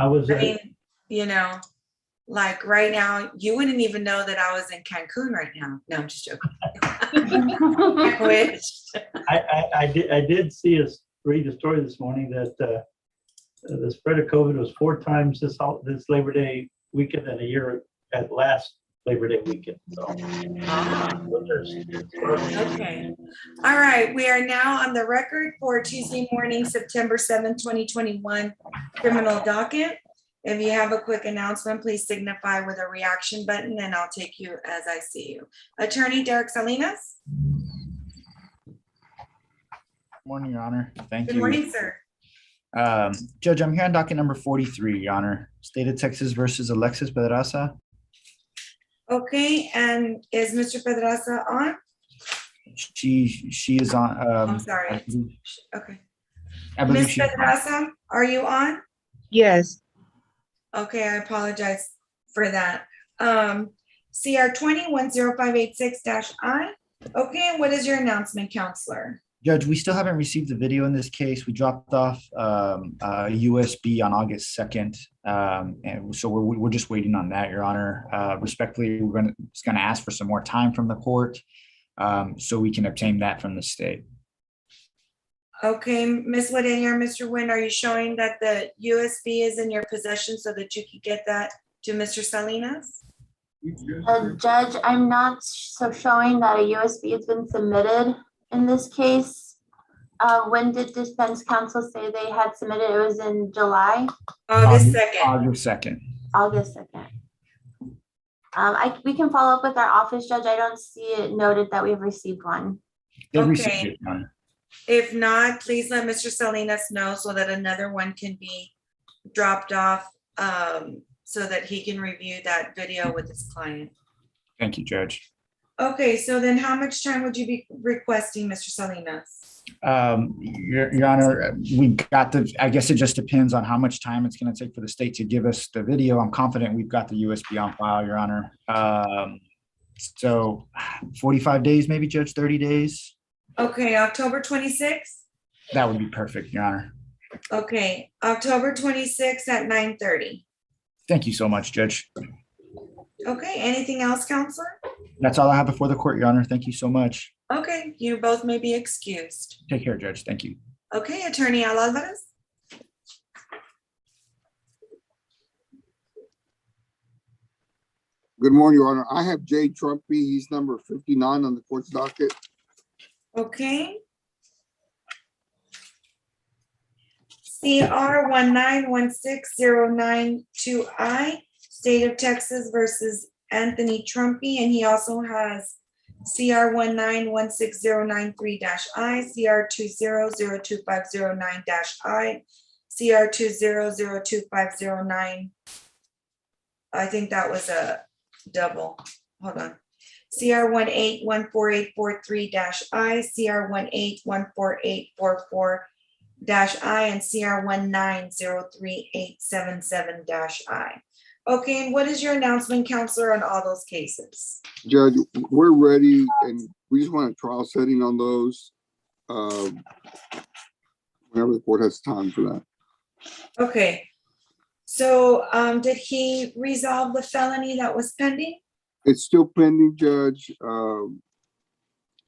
How was I it? mean, you know, like right now, you wouldn't even know that I was in Cancun right now. No, I'm just joking. I wish. I did read a story this morning that the spread of COVID was 4 times this Labor Day weekend than a year at last Labor Day weekend. So, Okay. All right. We are now on the record for Tuesday morning, September 7th, 2021 criminal docket. If you have a quick announcement, please signify with a reaction button and I'll take you as I see you. Attorney Derek Salinas. Morning, Your Honor. Thank you. Good morning, sir. Judge, I'm here on docket number 43, Your Honor. State of Texas versus Alexis Pedraza. Okay, and is Mr. Pedraza on? She is on. I'm sorry. Okay. I believe Ms. she's on. Pedraza, are you on? Yes. Okay, I apologize for that. CR 20-10586-I. Okay, and what is your announcement, counselor? Judge, we still haven't received the video in this case. We dropped off a USB on August 2nd. And so we're just waiting on that, Your Honor. Respectfully, it's gonna ask for some more time from the court so we can obtain that from the state. Okay, Ms. Wadenia, Mr. Nguyen, are you showing that the USB is in your possession so that you can get that to Mr. Salinas? Judge, I'm not showing that a USB has been submitted in this case. When did defense counsel say they had submitted? It was in July? August 2nd. August 2nd. August 2nd. We can follow up with our office, Judge. I don't see it noted that we've received one. They Okay. received it, Your Honor. If not, please let Mr. Salinas know so that another one can be dropped off so that he can review that video with his client. Thank you, Judge. Okay, so then how much time would you be requesting, Mr. Salinas? Your Honor, I guess it just depends on how much time it's going to take for the state to give us the video. I'm confident we've got the USB on file, Your Honor. So 45 days, maybe, Judge, 30 days. Okay, October 26th? That would be perfect, Your Honor. Okay, October 26th at 9:30. Thank you so much, Judge. Okay, anything else, counselor? That's all I have before the court, Your Honor. Thank you so much. Okay, you both may be excused. Take care, Judge. Thank you. Okay, Attorney Alvarez? Good morning, Your Honor. I have Jay Trumpy. He's number 59 on the court's docket. Okay. CR 1916092I, State of Texas versus Anthony Trumpy, and he also has CR 1916093-I, CR 20025009-I, CR 20025009. I think that was a double. Hold on. CR 1814843-I, CR 1814844-I, and CR 1903877-I. Okay, and what is your announcement, counselor, on all those cases? Judge, we're ready and we just want a trial setting on those. Whenever the court has time for that. Okay, so did he resolve the felony that was pending? It's still pending, Judge.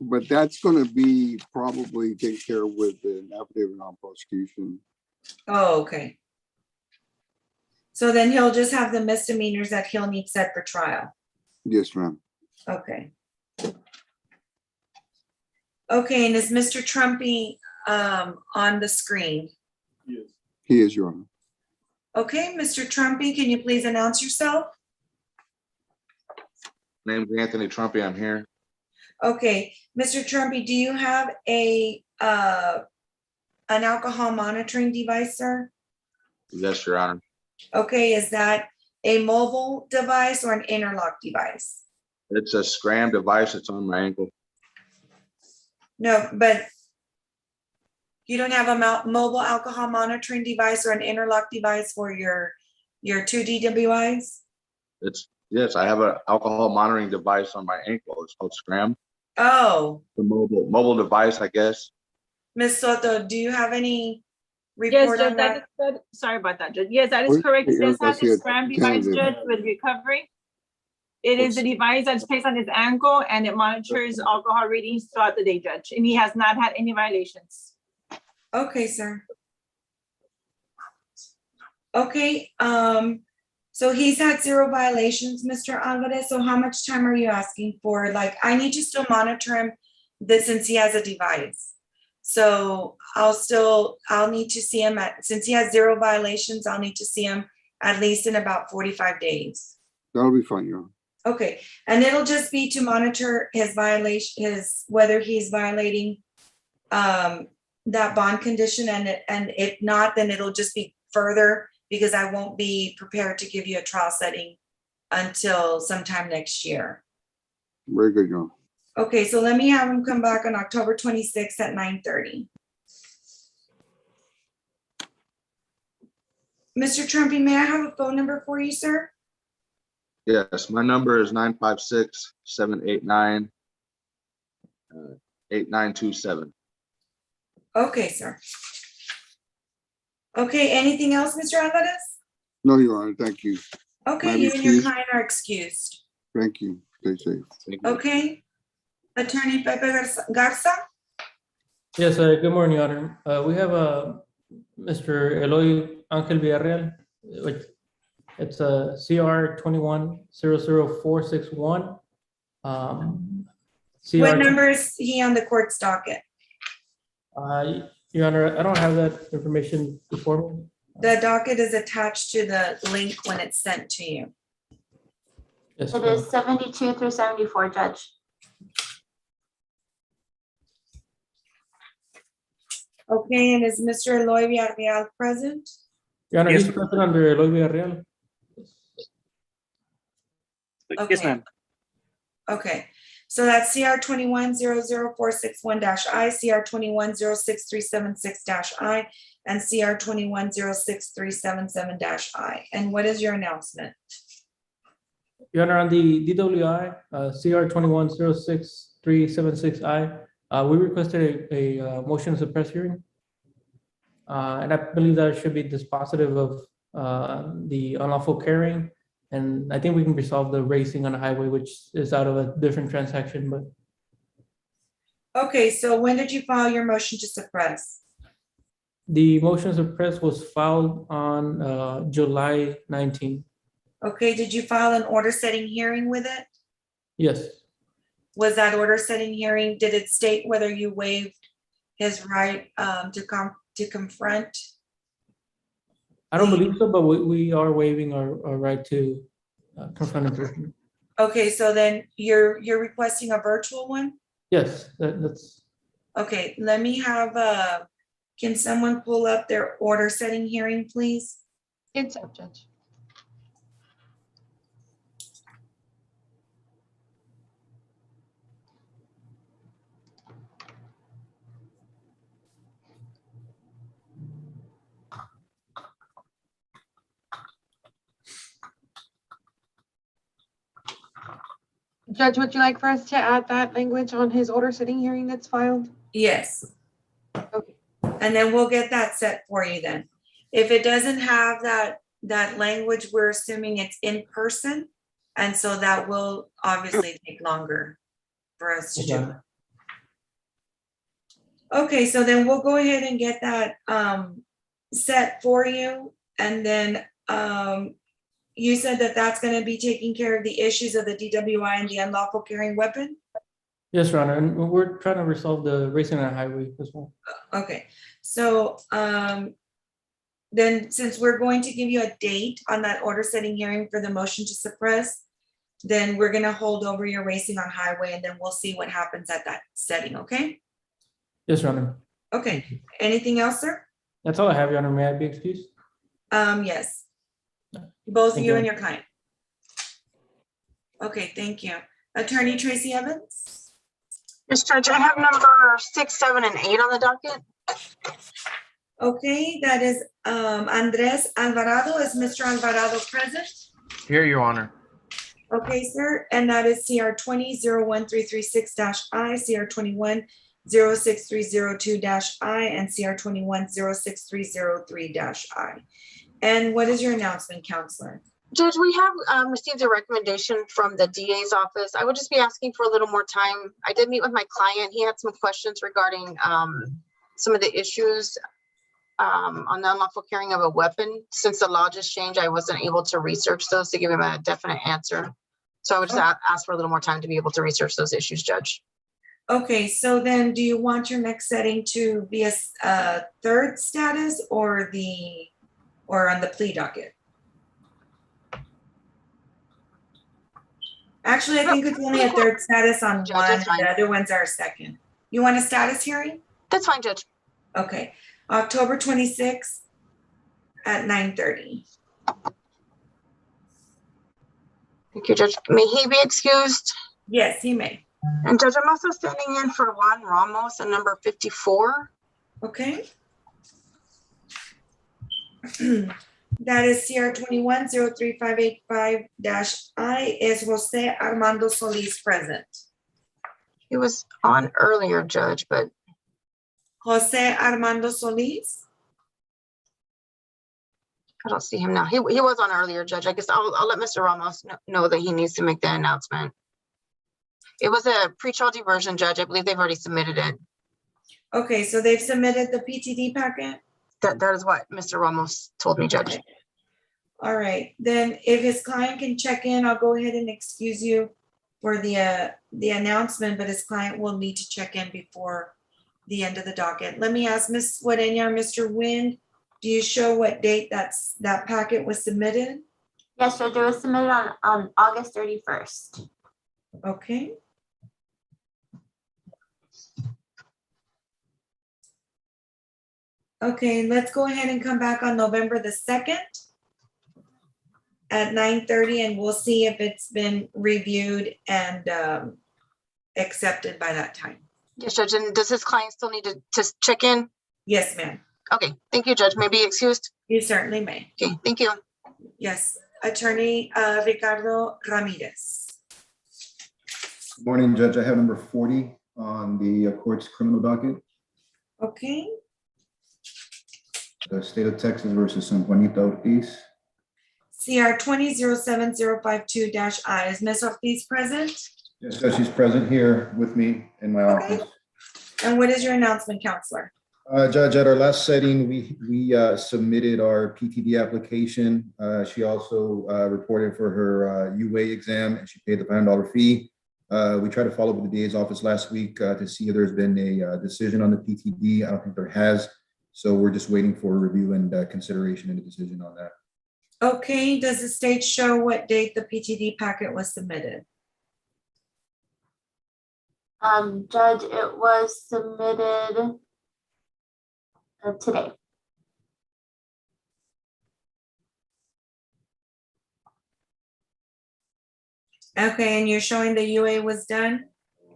But that's going to be probably taken care of with an affidavit on prosecution. Oh, okay. So then he'll just have the misdemeanors that he'll need set for trial. Yes, ma'am. Okay. Okay, and is Mr. Trumpy on the screen? Yes. He is, Your Honor. Okay, Mr. Trumpy, can you please announce yourself? Name's Anthony Trumpy. I'm here. Okay, Mr. Trumpy, do you have an alcohol monitoring device, sir? Yes, Your Honor. Okay, is that a mobile device or an interlock device? It's a scram device. It's on my ankle. No, but you don't have a mobile alcohol monitoring device or an interlock device for your 2 DWIs? Yes, I have an alcohol monitoring device on my ankle. It's called scram. Oh. The mobile device, I guess. Ms. Soto, do you have any Yes, report Judge, on that that? is good. Sorry about that, Judge. Yes, that is Wait, correct. He does I have see his a SRAM device, candidate. Judge, with recovery. It is the device that's placed on his ankle and it monitors alcohol readings throughout the day, Judge, and he has not had any violations. Okay, sir. Okay, so he's had 0 violations, Mr. Alvarez, so how much time are you asking for? Like, I need to still monitor him since he has a device. So I'll need to see him since he has 0 violations, I'll need to see him at least in about 45 days. That'll be fine, Your Honor. Okay, and it'll just be to monitor his violation, whether he's violating that bond condition, and if not, then it'll just be further, because I won't be prepared to give you a trial setting until sometime next year. Very good, Your Honor. Okay, so let me have him come back on October 26th at 9:30. Mr. Trumpy, may I have a phone number for you, sir? Yes, my number is 956-789-8927. Okay, sir. Okay, anything else, Mr. Alvarez? No, Your Honor, thank you. Okay, May I be you and your excused? client are excused. Thank you. Stay safe. Thank you. Okay. Attorney Pepe Garza? Yes, good morning, Your Honor. We have Mr. Eloy Angel Villarreal, which it's a CR 21-00461. What number is he on the court's docket? Your Honor, I don't have that information before me. The docket is attached to the link when it's sent to you. Yes, It is 72 through 74, Judge. Okay, and is Mr. Eloy Villarreal present? Your Honor, Yes, he's present under Eloy Villarreal. Okay. Yes, ma'am. Okay, so that's CR 21-00461-I, CR 21-06376-I, and CR 21-06377-I. And what is your announcement? Your Honor, on the DWI, CR 21-06376-I, we requested a motion to suppress hearing. And I believe that should be dispositive of the unlawful carrying. And I think we can resolve the racing on the highway, which is out of a different transaction, but Okay, so when did you file your motion to suppress? the motion to suppress was filed on July 19. Okay, did you file an order setting hearing with it? Yes, Was that order setting hearing, did it state whether you waived his right to confront? I don't believe so, but we are waiving our right to confront in person. Okay, so then you're requesting a virtual one? Yes, that's, Okay, let me have can someone pull up their order setting hearing, please? It's up, Judge. Judge, would you like for us to add that language on his order sitting hearing that's filed? Yes. Okay. And then we'll get that set for you then. If it doesn't have that language, we're assuming it's in person. And so that will obviously take longer for us to do. okay. Okay, so then we'll go ahead and get that set for you. And then you said that that's gonna be taking care of the issues of the DWI and the unlawful carrying weapon? Yes, Your Honor, and we're trying to resolve the racing on the highway as well. Okay, so then since we're going to give you a date on that order setting hearing for the motion to suppress, then we're gonna hold over your racing on highway and then we'll see what happens at that setting, okay? Yes, Your Honor. Okay, anything else, sir? That's all I have, Your Honor. May I be excused? Yes. Both Thank you you. and your client. Okay, thank you. Attorney Tracy Evans? Yes, Judge, I have number 6, 7, and 8 on the docket. Okay, that is Andres Alvarado. Is Mr. Alvarado present? Here, Your Honor. Okay, sir, and that is CR 20-01336-I, CR 06302-I and CR 21-06303-I. And what is your announcement, Counselor? Judge, we have received a recommendation from the DA's office. I would just be asking for a little more time. I did meet with my client. He had some questions regarding some of the issues on the unlawful carrying of a weapon. Since the law just changed, I wasn't able to research those to give him a definite answer. So I would just ask for a little more time to be able to research those issues, Judge. Okay, so then do you want your next setting to be a third status or on the plea docket? Actually, I think it's only a third status on Judge, one, that's and fine. the other ones are a second. You want a status hearing? That's fine, Judge. Okay, October 26th at 9:30. Thank you, Judge. May he be excused? Yes, he may. And Judge, I'm also standing in for Juan Ramos at number 54. Okay. That is CR 21-03585-I. Is Jose Armando Solis present? He was on earlier, Judge, but Jose Armando Solis? I don't see him now. He was on earlier, Judge. I guess I'll let Mr. Ramos know that he needs to make that announcement. It was a pre-trial diversion, Judge. I believe they've already submitted it. Okay, so they've submitted the PTD packet? That is what Mr. Ramos told me, Judge. Okay. All right, then if his client can check in, I'll go ahead and excuse you for the announcement, but his client will need to check in before the end of the docket. Let me ask Ms. Guarena or Mr. Nguyen, do you show what date that packet was submitted? Yes, Judge, it was submitted on August 31st. Okay. Okay, let's go ahead and come back on November the 2nd at 9:30, and we'll see if it's been reviewed and accepted by that time. Yes, Judge. And does his client still need to check in? Yes, ma'am. Okay, thank you, Judge. May be excused. You certainly may. Okay, thank you. Yes, Attorney Ricardo Ramirez. Morning, Judge. I have number 40 on the court's criminal docket. Okay, The state of Texas versus San Juanita Ortiz. CR 20-77052-I. Is Ms. Ortiz present? Yes, Judge, she's present here with me in my Okay. office. And what is your announcement, Counselor? Judge, at our last setting, we submitted our PTD application. She also reported for her UA exam, and she paid the $500 fee. We tried to follow up with the DA's office last week to see if there's been a decision on the PTD. I don't think there has. So we're just waiting for review and consideration and a decision on that. Okay, does the state show what date the PTD packet was submitted? Judge, it was submitted today. Okay, and you're showing the UA was done?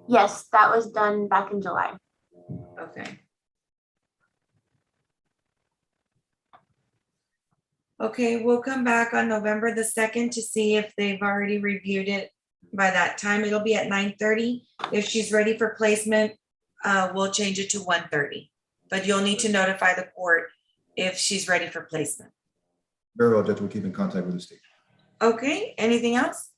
Yes, that was done back in July. Okay. Okay, we'll come back on November the 2nd to see if they've already reviewed it. By that time, it'll be at 9:30. If she's ready for placement, we'll change it to 1:30. But you'll need to notify the court if she's ready for placement. Very well, Judge. We'll keep in contact with the state. Okay, anything else?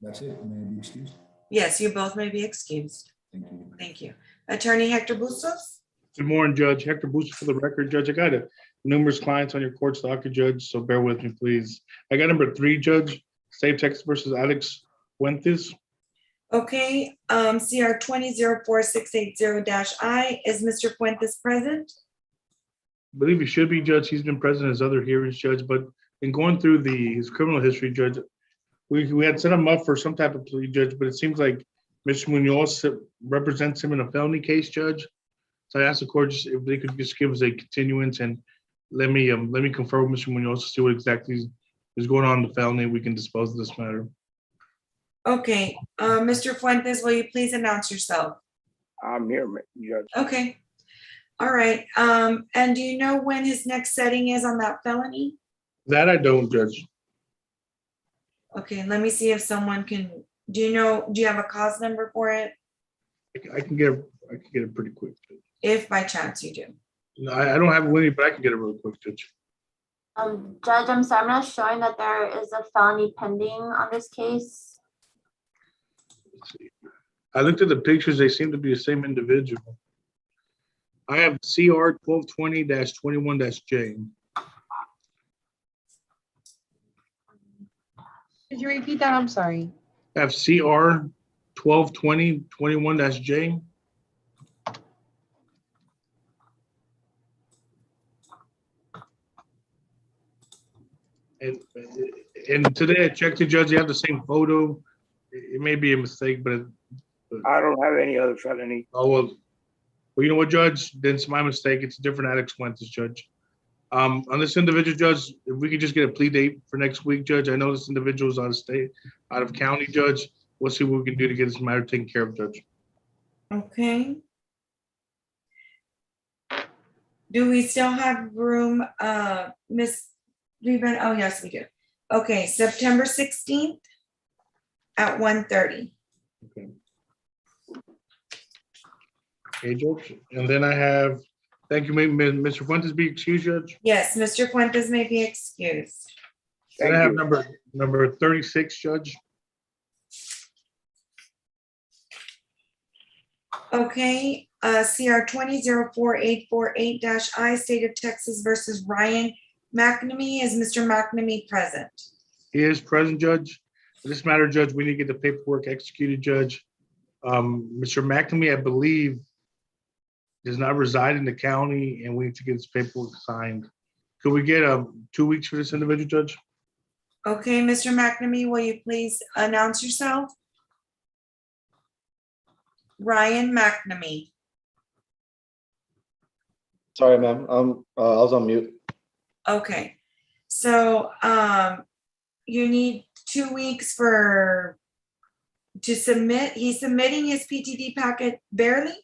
That's it. May I be excused? Yes, you both may be excused. Thank you. Thank you. Attorney Hector Bustos? Good morning, Judge. Hector Bustos for the record. Judge, I got numerous clients on your court's docket, Judge, so bear with me, please. I got number 3, Judge, State of Texas versus Alex Fuentes. Okay, CR 20-04680-I. Is Mr. Fuentes present? I believe he should be, Judge. He's been present in his other hearings, Judge, but in going through his criminal history, Judge, we had set him up for some type of plea, Judge, but it seems like Mr. Munoz represents him in a felony case, Judge. So I asked the court just if they could just give us a continuance and let me confer with Mr. Munoz to see what exactly is going on in the felony. We can dispose of this matter. Okay, Mr. Fuentes, will you please announce yourself? I'm here, Judge. Okay, all right. And do you know when his next setting is on that felony? That I don't, Judge. Okay, let me see if someone can, do you have a cause number for it? I can get I can get it pretty quick. if by chance you do. No, I don't have Winnie, but I can get it real quick, Judge. Judge, I'm sorry, I'm not showing that there is a felony pending on this case. Let's see. I looked at the pictures, they seem to be the same individual. I have CR 1220-21-J. Could you repeat that? I'm sorry. I have CR 1220-21-J. And today I checked the judge, they have the same photo. It may be a mistake, but I don't have any other felony. oh, well, you know what, Judge? Then it's my mistake. It's a different Alex Fuentes, Judge. On this individual, Judge, if we could just get a plea date for next week, Judge. I know this individual is out of state, out of county, Judge. We'll see what we can do to get this matter taken care of, Judge. Okay. Do we still have room, Miss Reben? Oh, yes, we do. Okay, September 16th at 1:30. Okay. Okay, Judge. And then I have, thank you, Mr. Fuentes, be excused, Judge. Yes, Mr. Fuentes may be excused. Then I have number 36, Judge. Okay, CR 20-04848-I, State of Texas versus Ryan McNamee. Is Mr. McNamee present? He is present, Judge. For this matter, Judge, we need to get the paperwork executed, Judge. Mr. McNamee, I believe, does not reside in the county, and we need to get his paperwork signed. Could we get 2 weeks for this individual, Judge? Okay, Mr. McNamee, will you please announce yourself? Ryan McNamee. Sorry, ma'am. I was on mute. Okay, so you need 2 weeks to submit. He's submitting his PTD packet barely?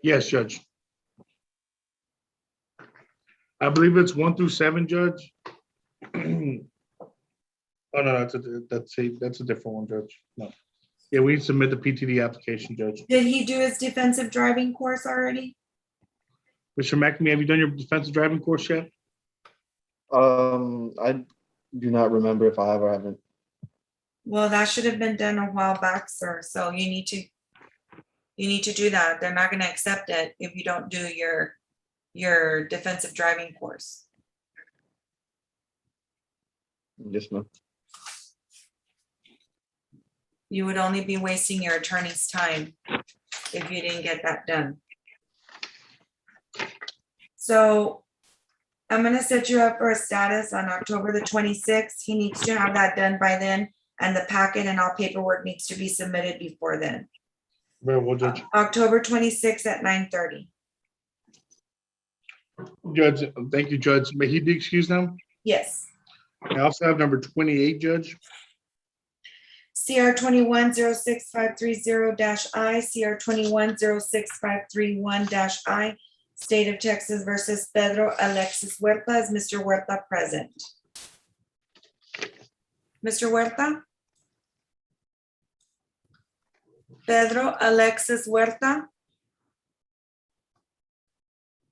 Yes, Judge. I believe it's 1 through 7, Judge. Oh, no, that's a different one, Judge. No. Yeah, we submit the PTD application, Judge. Did he do his defensive driving course already? Mr. McNamee, have you done your defensive driving course yet? I do not remember if I have or haven't. Well, that should have been done a while back, sir. So you need to do that. They're not going to accept it if you don't do your defensive driving course. Yes, ma'am. You would only be wasting your attorney's time if you didn't get that done. So I'm going to set you up for a status on October the 26th. He needs to have that done by then, and the packet and all paperwork needs to be submitted before then. Very well, Judge. October 26th at 9:30. Judge, thank you, Judge. May he be excused now? Yes. I also have number 28, Judge. CR 21-06530-I, CR 21-06531-I, State of Texas versus Pedro Alexis Huerta. Is Mr. Huerta present? Mr. Huerta? Pedro Alexis Huerta?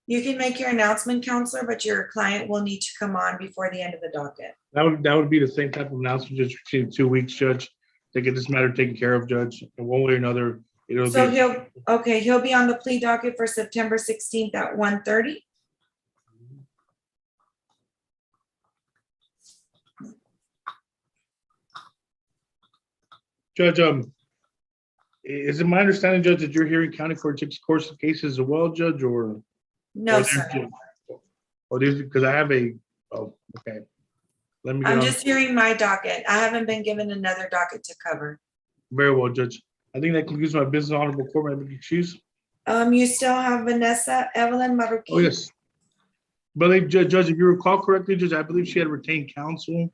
You can make your announcement, Counselor, but your client will need to come on before the end of the docket. That would be the same type of announcement, Judge, in 2 weeks, Judge, to get this matter taken care of, Judge, in one way or another. So he'll be on the plea docket for September 16th at 1:30. Judge, is it my understanding, Judge, that you're hearing county court course of cases as well, Judge, or? No, sir. Or these, because I have okay. Let me. I'm just hearing my docket. I haven't been given another docket to cover. Very well, Judge. I think that concludes my business honorable court. May I be excused? You still have Vanessa Evelyn Marroquin. Oh, yes. But Judge, if you recall correctly, Judge, I believe she had retained counsel,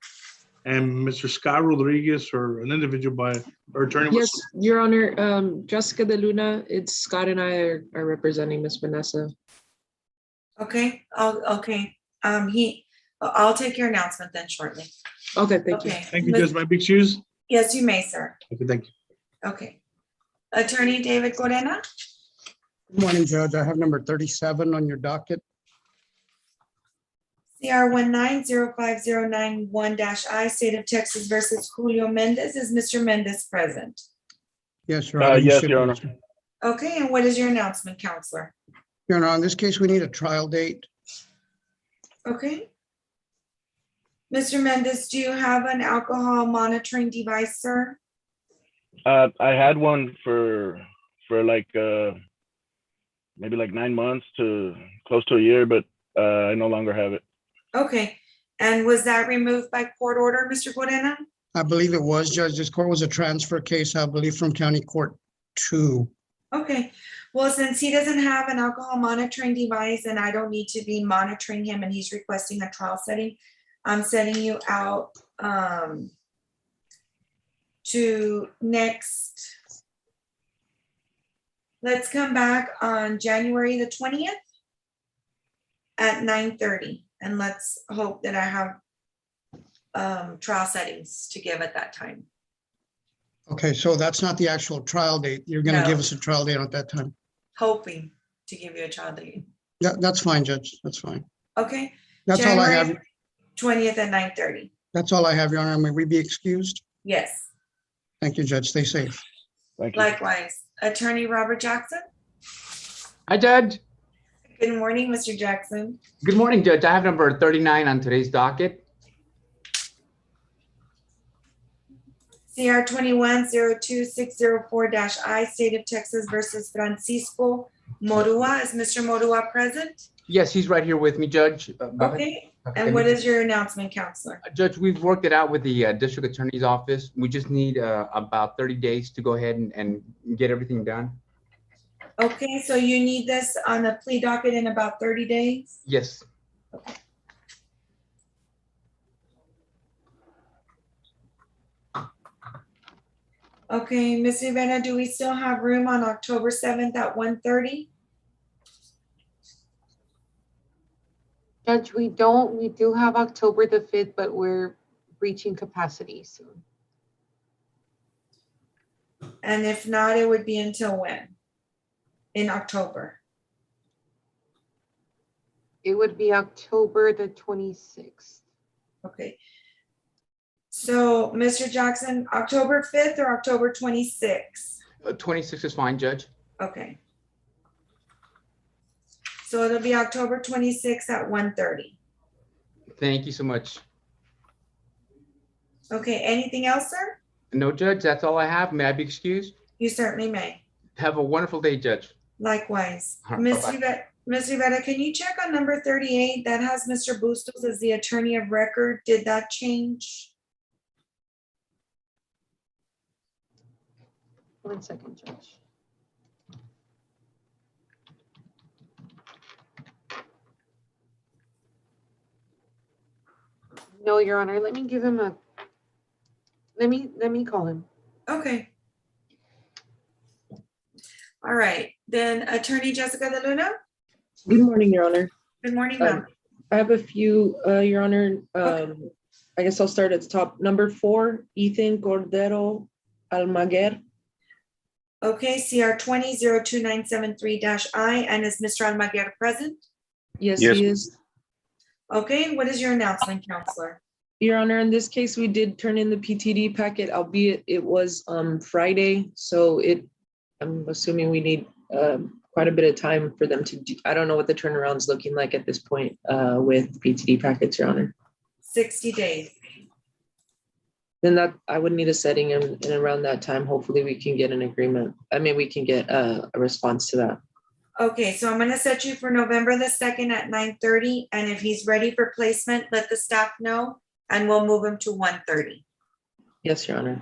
and Mr. Scott Rodriguez, or an individual by her attorney. Yes, Your Honor, Jessica De Luna, it's Scott and I are representing Miss Vanessa. Okay, I'll take your announcement then shortly. Okay, thank you. Thank you, Judge. May I be excused? Yes, you may, sir. Okay, thank you. Okay. Attorney David Corena? Good morning, Judge. I have number 37 on your docket. CR 190509-1-I, State of Texas versus Julio Mendez. Is Mr. Mendez present? Yes, Your Honor. you Yes, should Your be, Honor. sir. Okay, and what is your announcement, Counselor? Your Honor, on this case, we need a trial date. Okay. Mr. Mendez, do you have an alcohol monitoring device, sir? I had one for like maybe like 9 months to close to a year, but I no longer have it. Okay, and was that removed by court order, Mr. Guarena? I believe it was, Judge. This court was a transfer case, I believe, from County Court 2. Okay, well, since he doesn't have an alcohol monitoring device and I don't need to be monitoring him and he's requesting a trial setting, I'm setting you out to next. Let's come back on January the 20th at 9:30, and let's hope that I have trial settings to give at that time. Okay, so that's not the actual trial date. You're going to give No. us a trial date at that time. Hoping to give you a trial date. Yeah, that's fine, Judge. That's fine. Okay. That's all I have. January 20th at 9:30. That's all I have, Your Honor. May we be excused? Yes, Thank you, Judge. Stay safe. Thank you. likewise. Attorney Robert Jackson. Hi, Judge. Good morning, Mr. Jackson. Good morning, Judge. I have number 39 on today's docket. CR 21-02604-I, State of Texas versus Francisco Morua. Is Mr. Morua present? Yes, he's right here with me, Judge. Go ahead. Okay, and what is your announcement, Counselor? Judge, we've worked it out with the District Attorney's Office. We just need about 30 days to go ahead and get everything done. Okay, so you need this on a plea docket in about 30 days? Yes. Okay, Ms. Rivera, do we still have room on October 7th at 1:30? Judge, we don't. We do have October the 5th, but we're reaching capacity soon. And if not, it would be until when? In October? It would be October the 26th. Okay. So, Mr. Jackson, October 5th or October 26th? 26 is fine, Judge. Okay. So it'll be October 26th at 1:30. Thank you so much. Okay, anything else, sir? No, Judge, that's all I have. May I be excused? You certainly may. Have a wonderful day, Judge. Likewise. All right, Ms. bye-bye. Rivera, Ms. Rivera, can you check on number 38? That has Mr. Bustos as the attorney of record. Did that change? 1 second, Judge. No, Your Honor. Let me give him a. Let me call him. Okay. All right, then Attorney Jessica De Luna. Good morning, Your Honor. Good morning, ma'am. I have a few, Your Honor. I guess I'll start at the top. Number 4, Ethan Cordero Almaguer. Okay, CR 20-02973-I, and is Mr. Almaguer present? Yes, he is. Okay, what is your announcement, Counselor? Your Honor, in this case, we did turn in the PTD packet, albeit it was Friday. So I'm assuming we need quite a bit of time for them to do. I don't know what the turnaround's looking like at this point with PTD packets, Your Honor. 60 days. Then that I would need a setting, and around that time, hopefully we can get an agreement. I mean, we can get a response to that. Okay, so I'm gonna set you for November the 2nd at 9:30, and if he's ready for placement, let the staff know, and we'll move him to 1:30. Yes, Your Honor.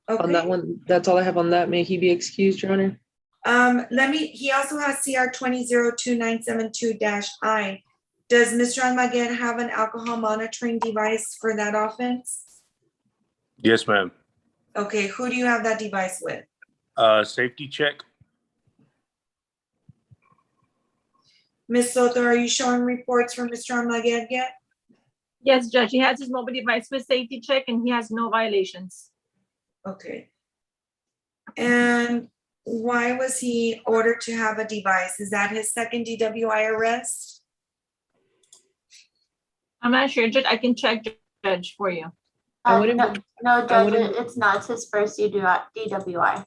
Okay. On that one, that's all I have on that. May he be excused, Your Honor? He also has CR 20-02972-I. Does Mr. Almaguer have an alcohol monitoring device for that offense? Yes, ma'am. Okay, who do you have that device with? Safety check. Ms. Soto, are you showing reports from Mr. Almaguer yet? Yes, Judge, he has his mobile device with safety check and he has no violations. Okay. And why was he ordered to have a device? Is that his second DWI arrest? I'm not sure, Judge. I can check, Judge, for you. I wouldn't No, be- no, I Judge, wouldn't- it's not. It's his first DWI.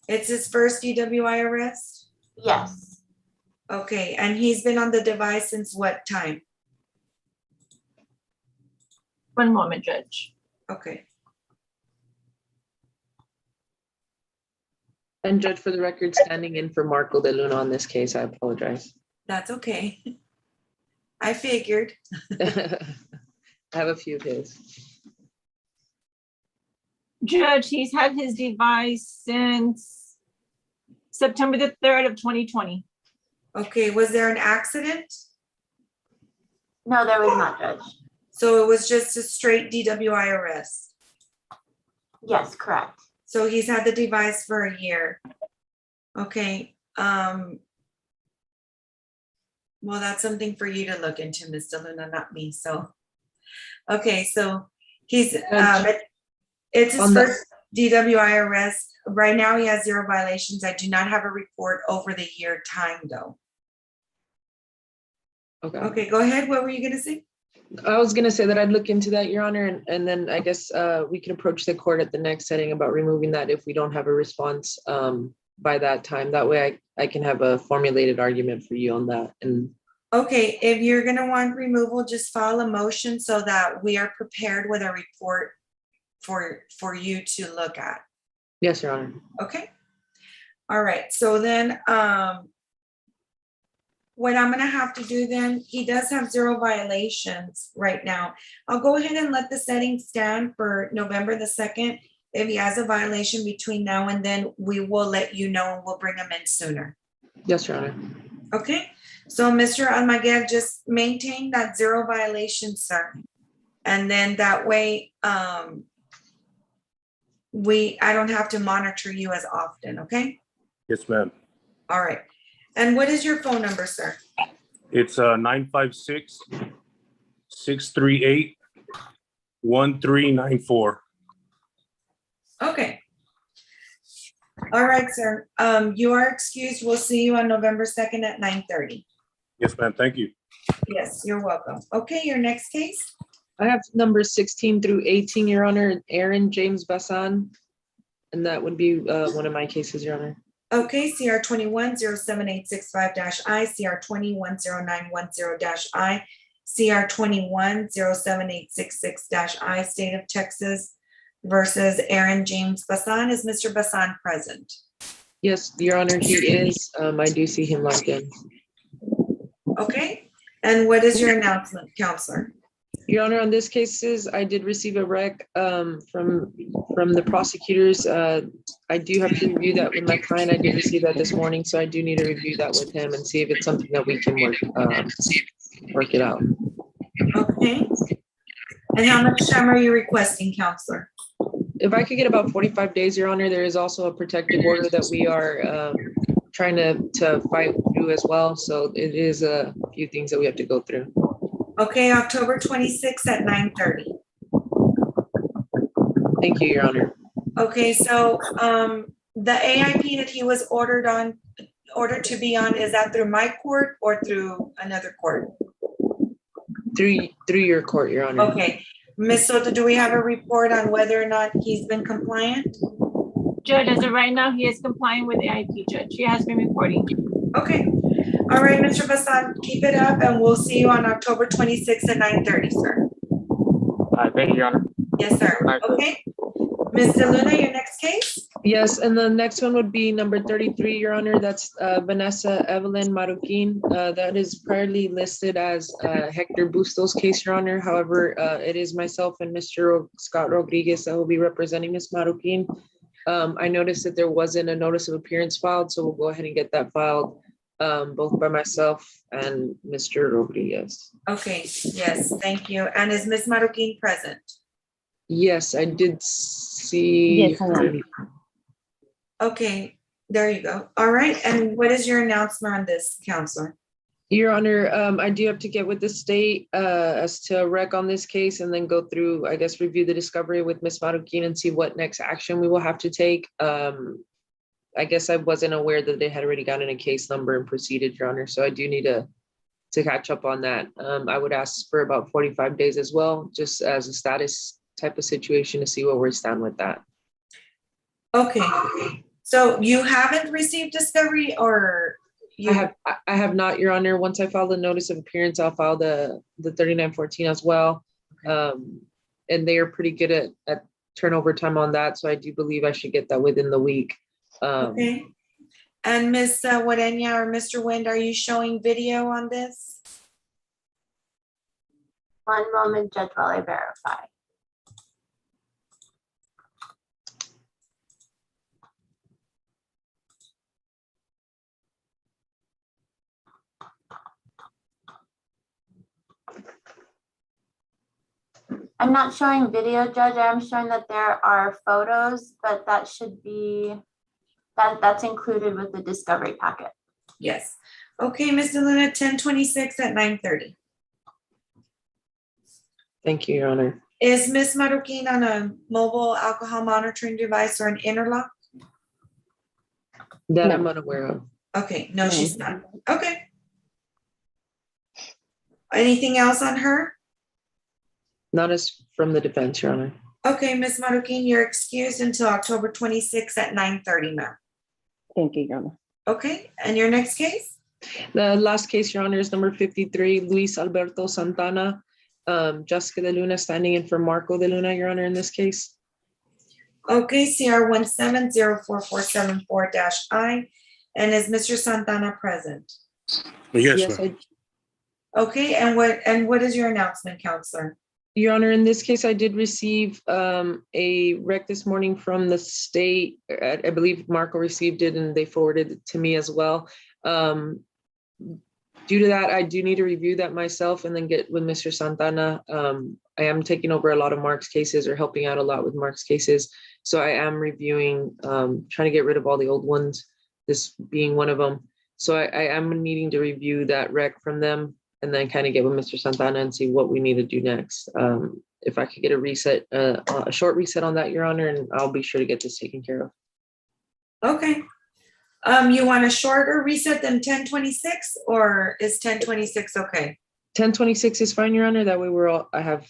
It's his first DWI arrest? Yes. Okay, and he's been on the device since what time? One moment, Judge. Okay, And Judge, for the record, standing in for Marco de Luna on this case, I apologize. that's okay. I figured. I have a few of his. Judge, he's had his device since September the 3rd of 2020. Okay, was there an accident? No, there was not, Judge. So it was just a straight DWI arrest? Yes, correct. So he's had the device for a year. Okay, well, that's something for you to look into, Ms. DeLuna, not me, so. Okay, so he's, it's his On the- first DWI arrest. Right now, he has 0 violations. I do not have a report over the year time, though. Okay. Okay, go ahead. What were you gonna say? I was gonna say that I'd look into that, Your Honor, and then I guess we can approach the court at the next setting about removing that if we don't have a response by that time. That way I can have a formulated argument for you on that. And Okay, if you're gonna want removal, just file a motion so that we are prepared with a report for you to look at. yes, Your Honor. Okay. All right, so then, what I'm gonna have to do then, he does have 0 violations right now. I'll go ahead and let the setting stand for November the 2nd. If he has a violation between now and then, we will let you know and we'll bring him in sooner. Yes, Your Honor. Okay, so Mr. Almaguer, just maintain that 0 violation, sir. And then that way, I don't have to monitor you as often, okay? Yes, ma'am. All right. And what is your phone number, sir? It's 956-638-1394. Okay. All right, sir. You are excused. We'll see you on November 2nd at 9:30. Yes, ma'am. Thank you. Yes, you're welcome. Okay, your next case? I have numbers 16 through 18, Your Honor, Aaron James Bassan. And that would be one of my cases, Your Honor. Okay, CR 21-07865-I, CR 21-0910-I, CR 21-07866-I, State of Texas versus Aaron James Bassan. Is Mr. Bassan present? Yes, Your Honor, he is. I do see him logged in. Okay, and what is your announcement, Counselor? Your Honor, on this cases, I did receive a rec from the prosecutors. I do have to review that with my client. I did receive that this morning, so I do need to review that with him and see if it's something that we can work it out. Okay. And how much time are you requesting, Counselor? If I could get about 45 days, Your Honor, there is also a protective order that we are trying to fight through as well. So it is a few things that we have to go through. Okay, October 26th at 9:30. Thank you, Your Honor. Okay, so the AIP that he was ordered to be on, is that through my court or through another court? Through your court, Your Honor. Okay, Ms. Soto, do we have a report on whether or not he's been compliant? Judge, as of right now, he is complying with the IP, Judge. He has been reporting. Okay, all right, Mr. Bassan, keep it up and we'll see you on October 26th at 9:30, sir. Thank you, Your Honor. Yes, sir. Okay, Ms. DeLuna, your next case? Yes, and the next one would be number 33, Your Honor. That's Vanessa Evelyn Maruquin. That is priorly listed as Hector Bustos' case, Your Honor. However, it is myself and Mr. Scott Rodriguez that will be representing Ms. Maruquin. I noticed that there wasn't a notice of appearance filed, so we'll go ahead and get that filed both by myself and Mr. Rodriguez. Okay, yes, thank you. And is Ms. Maruquin present? Yes, I did see. Yes, I am. Okay, there you go. All right, and what is your announcement on this, Counselor? Your Honor, I do have to get with the state as to a rec on this case and then go through, I guess, review the discovery with Ms. Maruquin and see what next action we will have to take. I guess I wasn't aware that they had already gotten a case number and proceeded, Your Honor. So I do need to catch up on that. I would ask for about 45 days as well, just as a status type of situation to see where we stand with that. Okay, so you haven't received discovery, or you? I have not, Your Honor. Once I file the notice of appearance, I'll file the 3914 as well. And they are pretty good at turnover time on that. So I do believe I should get that within the week. Okay. And Ms. Warenia or Mr. Wind, are you showing video on this? One moment, Judge, while I verify. I'm not showing video, Judge. I'm showing that there are photos, but that should be, that's included with the discovery packet. Yes. Okay, Mr. Luna, 1026 at 9:30. Thank you, Your Honor. Is Ms. Marroquin on a mobile alcohol monitoring device or an interlock? That I'm unaware of. Okay, no, she's not. Okay. Anything else on her? Not as from the defense, Your Honor. Okay, Ms. Marroquin, you're excused until October 26th at 9:30, ma'am. Thank you, Your Honor. Okay, and your next case? The last case, Your Honor, is number 53, Luis Alberto Santana. Jessica de Luna standing in for Marco de Luna, Your Honor, in this case. Okay, CR 17044474-I. And is Mr. Santana present? Yes, ma'am. Okay, and what is your announcement, counselor? Your Honor, in this case, I did receive a rec this morning from the state. I believe Marco received it and they forwarded it to me as well. Due to that, I do need to review that myself and then get with Mr. Santana. I am taking over a lot of Mark's cases or helping out a lot with Mark's cases. So I am reviewing, trying to get rid of all the old ones, this being one of them. So I am needing to review that rec from them and then kind of get with Mr. Santana and see what we need to do next. If I could get a reset, a short reset on that, Your Honor, and I'll be sure to get this taken care of. Okay. You want a shorter reset than 1026 or is 1026 okay? 1026 is fine, Your Honor. That way I have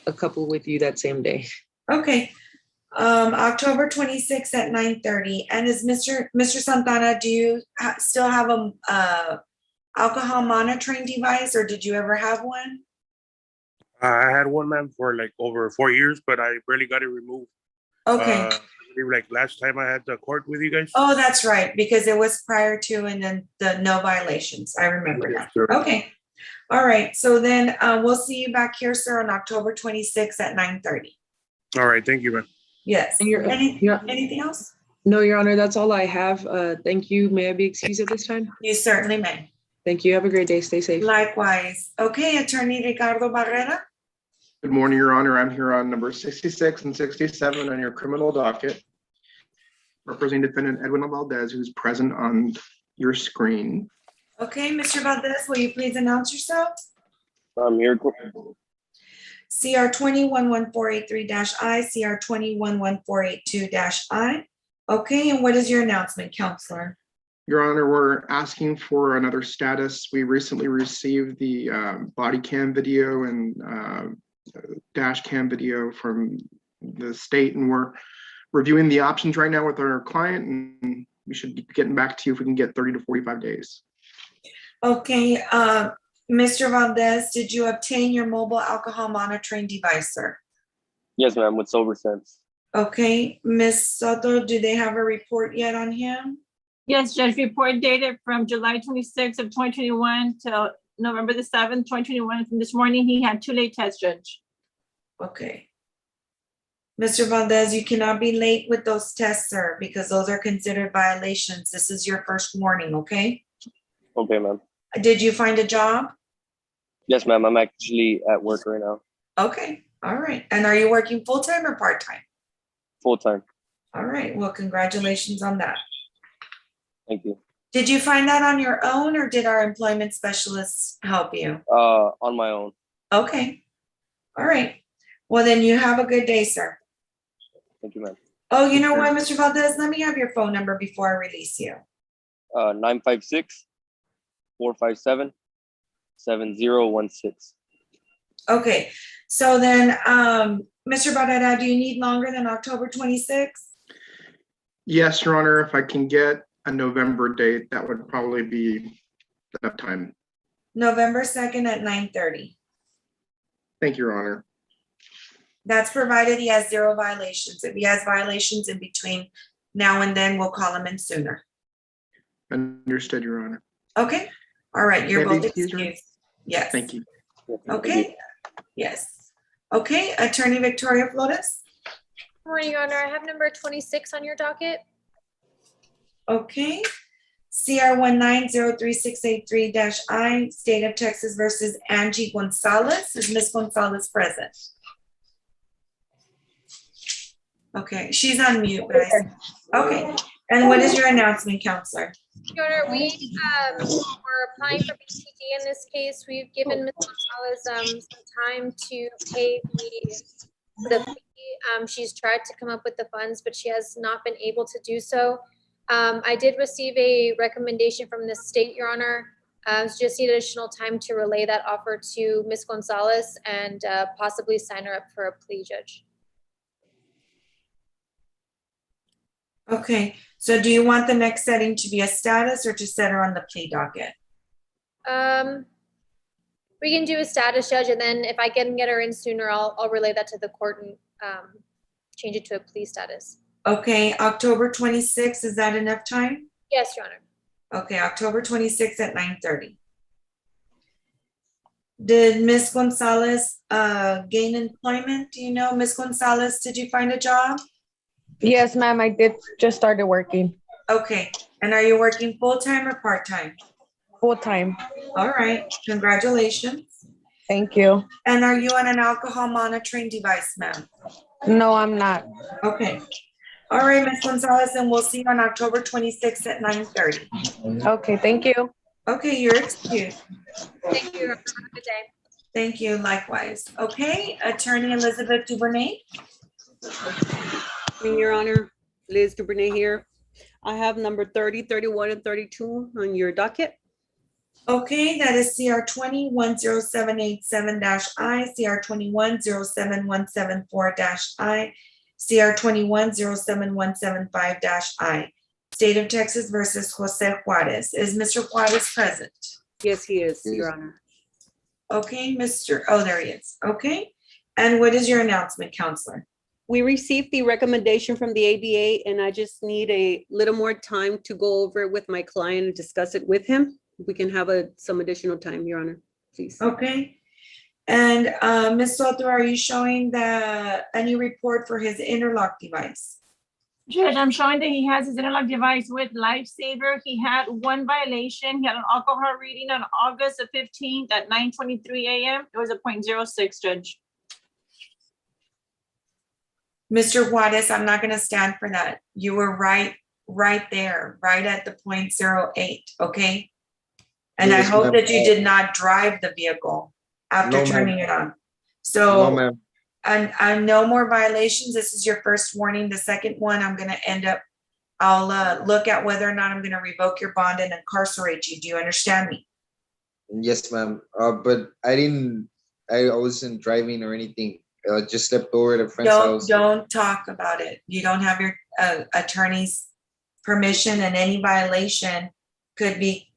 a couple with you that same day. Okay. October 26th at 9:30. And is Mr. Santana, do you still have a alcohol monitoring device, or did you ever have one? I had one, ma'am, for like over 4 years, but I barely got it removed. Okay. Like last time I had the court with you guys. Oh, that's right, because it was prior to and then the no violations. I remember Yes, that. sure. Okay. All right. So then we'll see you back here, sir, on October 26th at 9:30. All right, thank you, ma'am. Yes. And anything else? No, Your Honor, that's all I have. Thank you. May I be excused at this time? You certainly may. Thank you. Have a great day. Stay safe. Likewise. Okay, Attorney Ricardo Barrera. Good morning, Your Honor. I'm here on number 66 and 67 on your criminal docket, representing defendant Edwin Valdez, who's present on your screen. Okay, Mr. Valdez, will you please announce yourself? I'm here. CR 211483-I, CR 211482-I. Okay, and what is your announcement, counselor? Your Honor, we're asking for another status. We recently received the body cam video and dash cam video from the state, and we're reviewing the options right now with our client, and we should be getting back to you if we can get 30 to 45 days. Okay, Mr. Valdez, did you obtain your mobile alcohol monitoring device, sir? Yes, ma'am, with Sober Sense. Okay, Ms. Soto, do they have a report yet on him? Yes, Judge, report dated from July 26th of 2021 till November the 7th, 2021. From this morning, he had 2 late tests, Judge. Okay. Mr. Valdez, you cannot be late with those tests, sir, because those are considered violations. This is your first warning, okay? Okay, ma'am. Did you find a job? Yes, ma'am, I'm actually at work right now. Okay, all right. And are you working full-time or part-time? Full-time. All right, well, congratulations on that. Thank you. Did you find that on your own or did our employment specialists help you? On my own. Okay, all right. Well, then you have a good day, sir. Thank you, ma'am. Oh, you know what, Mr. Valdez, let me have your phone number before I release you. 956-457-7016. Okay, so then, Mr. Barrera, do you need longer than October 26th? Yes, Your Honor, if I can get a November date, that would probably be enough time. November 2nd at 9:30. Thank you, Your Honor. That's provided he has 0 violations. If he has violations in between now and then, we'll call him in sooner. Understood, Your Honor. Okay, all right, you're Can I be both excused, Your Honor? excused. Yes. Thank you. Okay, yes. Okay, Attorney Victoria Flores. Morning, Your Honor. I have number 26 on your docket. Okay. CR 1903683-I, State of Texas versus Angie Gonzalez. Is Ms. Gonzalez present? Okay, she's on mute, but okay. And what is your announcement, Counselor? Your Honor, we were applying for BTD in this case. We've given Ms. Gonzalez some time to pay the fee. She's tried to come up with the funds, but she has not been able to do so. I did receive a recommendation from the state, Your Honor. Just need additional time to relay that offer to Ms. Gonzalez and possibly sign her up for a plea, Judge. Okay, so do you want the next setting to be a status or to set her on the plea docket? We can do a status, Judge, and then if I can get her in sooner, I'll relay that to the court and change it to a plea status. Okay, October 26th, is that enough time? Yes, Your Honor. Okay, October 26th at 9:30. Did Ms. Gonzalez gain employment? Do you know, Ms. Gonzalez, did you find a job? Yes, ma'am, I did just started working. Okay, and are you working full-time or part-time? Full-time. All right, congratulations. Thank you. And are you on an alcohol monitoring device, ma'am? No, I'm not. Okay. All right, Ms. Gonzalez, and we'll see you on October 26th at 9:30. Okay, thank you. Okay, you're excused. Thank you. Have a good day. Thank you, likewise. Okay, Attorney Elizabeth Duvernay. Your Honor, Liz Dubernay here. I have number 30, 31, and 32 on your docket. Okay, that is CR 21-0787-I, CR 21-07174-I, CR 21-07175-I. State of Texas versus Jose Juarez. Is Mr. Juarez present? Yes, he is, Your Honor. Okay, there he is. Okay, and what is your announcement, Counselor? We received the recommendation from the ABA, and I just need a little more time to go over it with my client and discuss it with him. We can have some additional time, Your Honor, please. Okay. And Ms. Soto, are you showing any report for his interlock device? Judge, I'm showing that he has his interlock device with Lifesaver. He had 1 violation. He had an alcohol reading on August the 15th at 9:23 a.m. It was a 0.06, Judge. Mr. Juarez, I'm not gonna stand for that. You were right there, right at the 0.08, okay? And I Yes, hope ma'am. that you did not drive the vehicle after No, ma'am. turning it on. No, So, ma'am. and no more violations. This is your first warning. The second one, I'll look at whether or not I'm gonna revoke your bond and incarcerate you. Do you understand me? Yes, ma'am. But I wasn't driving or anything. Just slept over at a friend's house. Don't talk about it. You don't have your attorney's permission, and any violation could be,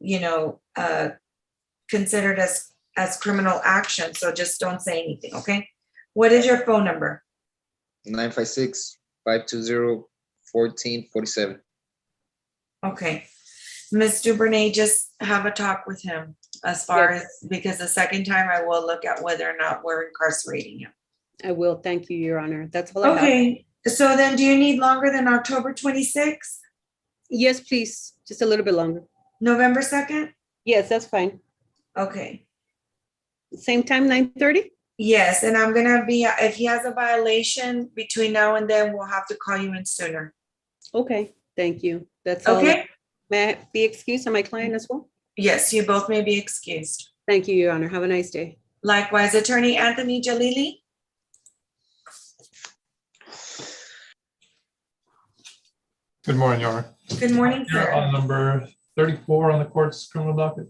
considered as criminal action. So just don't say anything, okay? What is your phone number? 956-520-1447. Okay. Ms. Duvernay, just have a talk with him because the second time I will look at whether or not we're incarcerating him. I will. Thank you, Your Honor. That's all I have. Okay, so then do you need longer than October 26th? Yes, please. Just a little bit longer. November 2nd? Yes, that's fine. Okay. Same time, 9:30? Yes, and I'm gonna if he has a violation between now and then, we'll have to call you in sooner. Okay, thank you. That's all. Okay? May I be excused on my client as well? Yes, you both may be excused. Thank you, Your Honor. Have a nice day. Likewise, Attorney Anthony Jalili. Good morning, Your Honor. Good morning, Here sir. on number 34 on the court's criminal docket.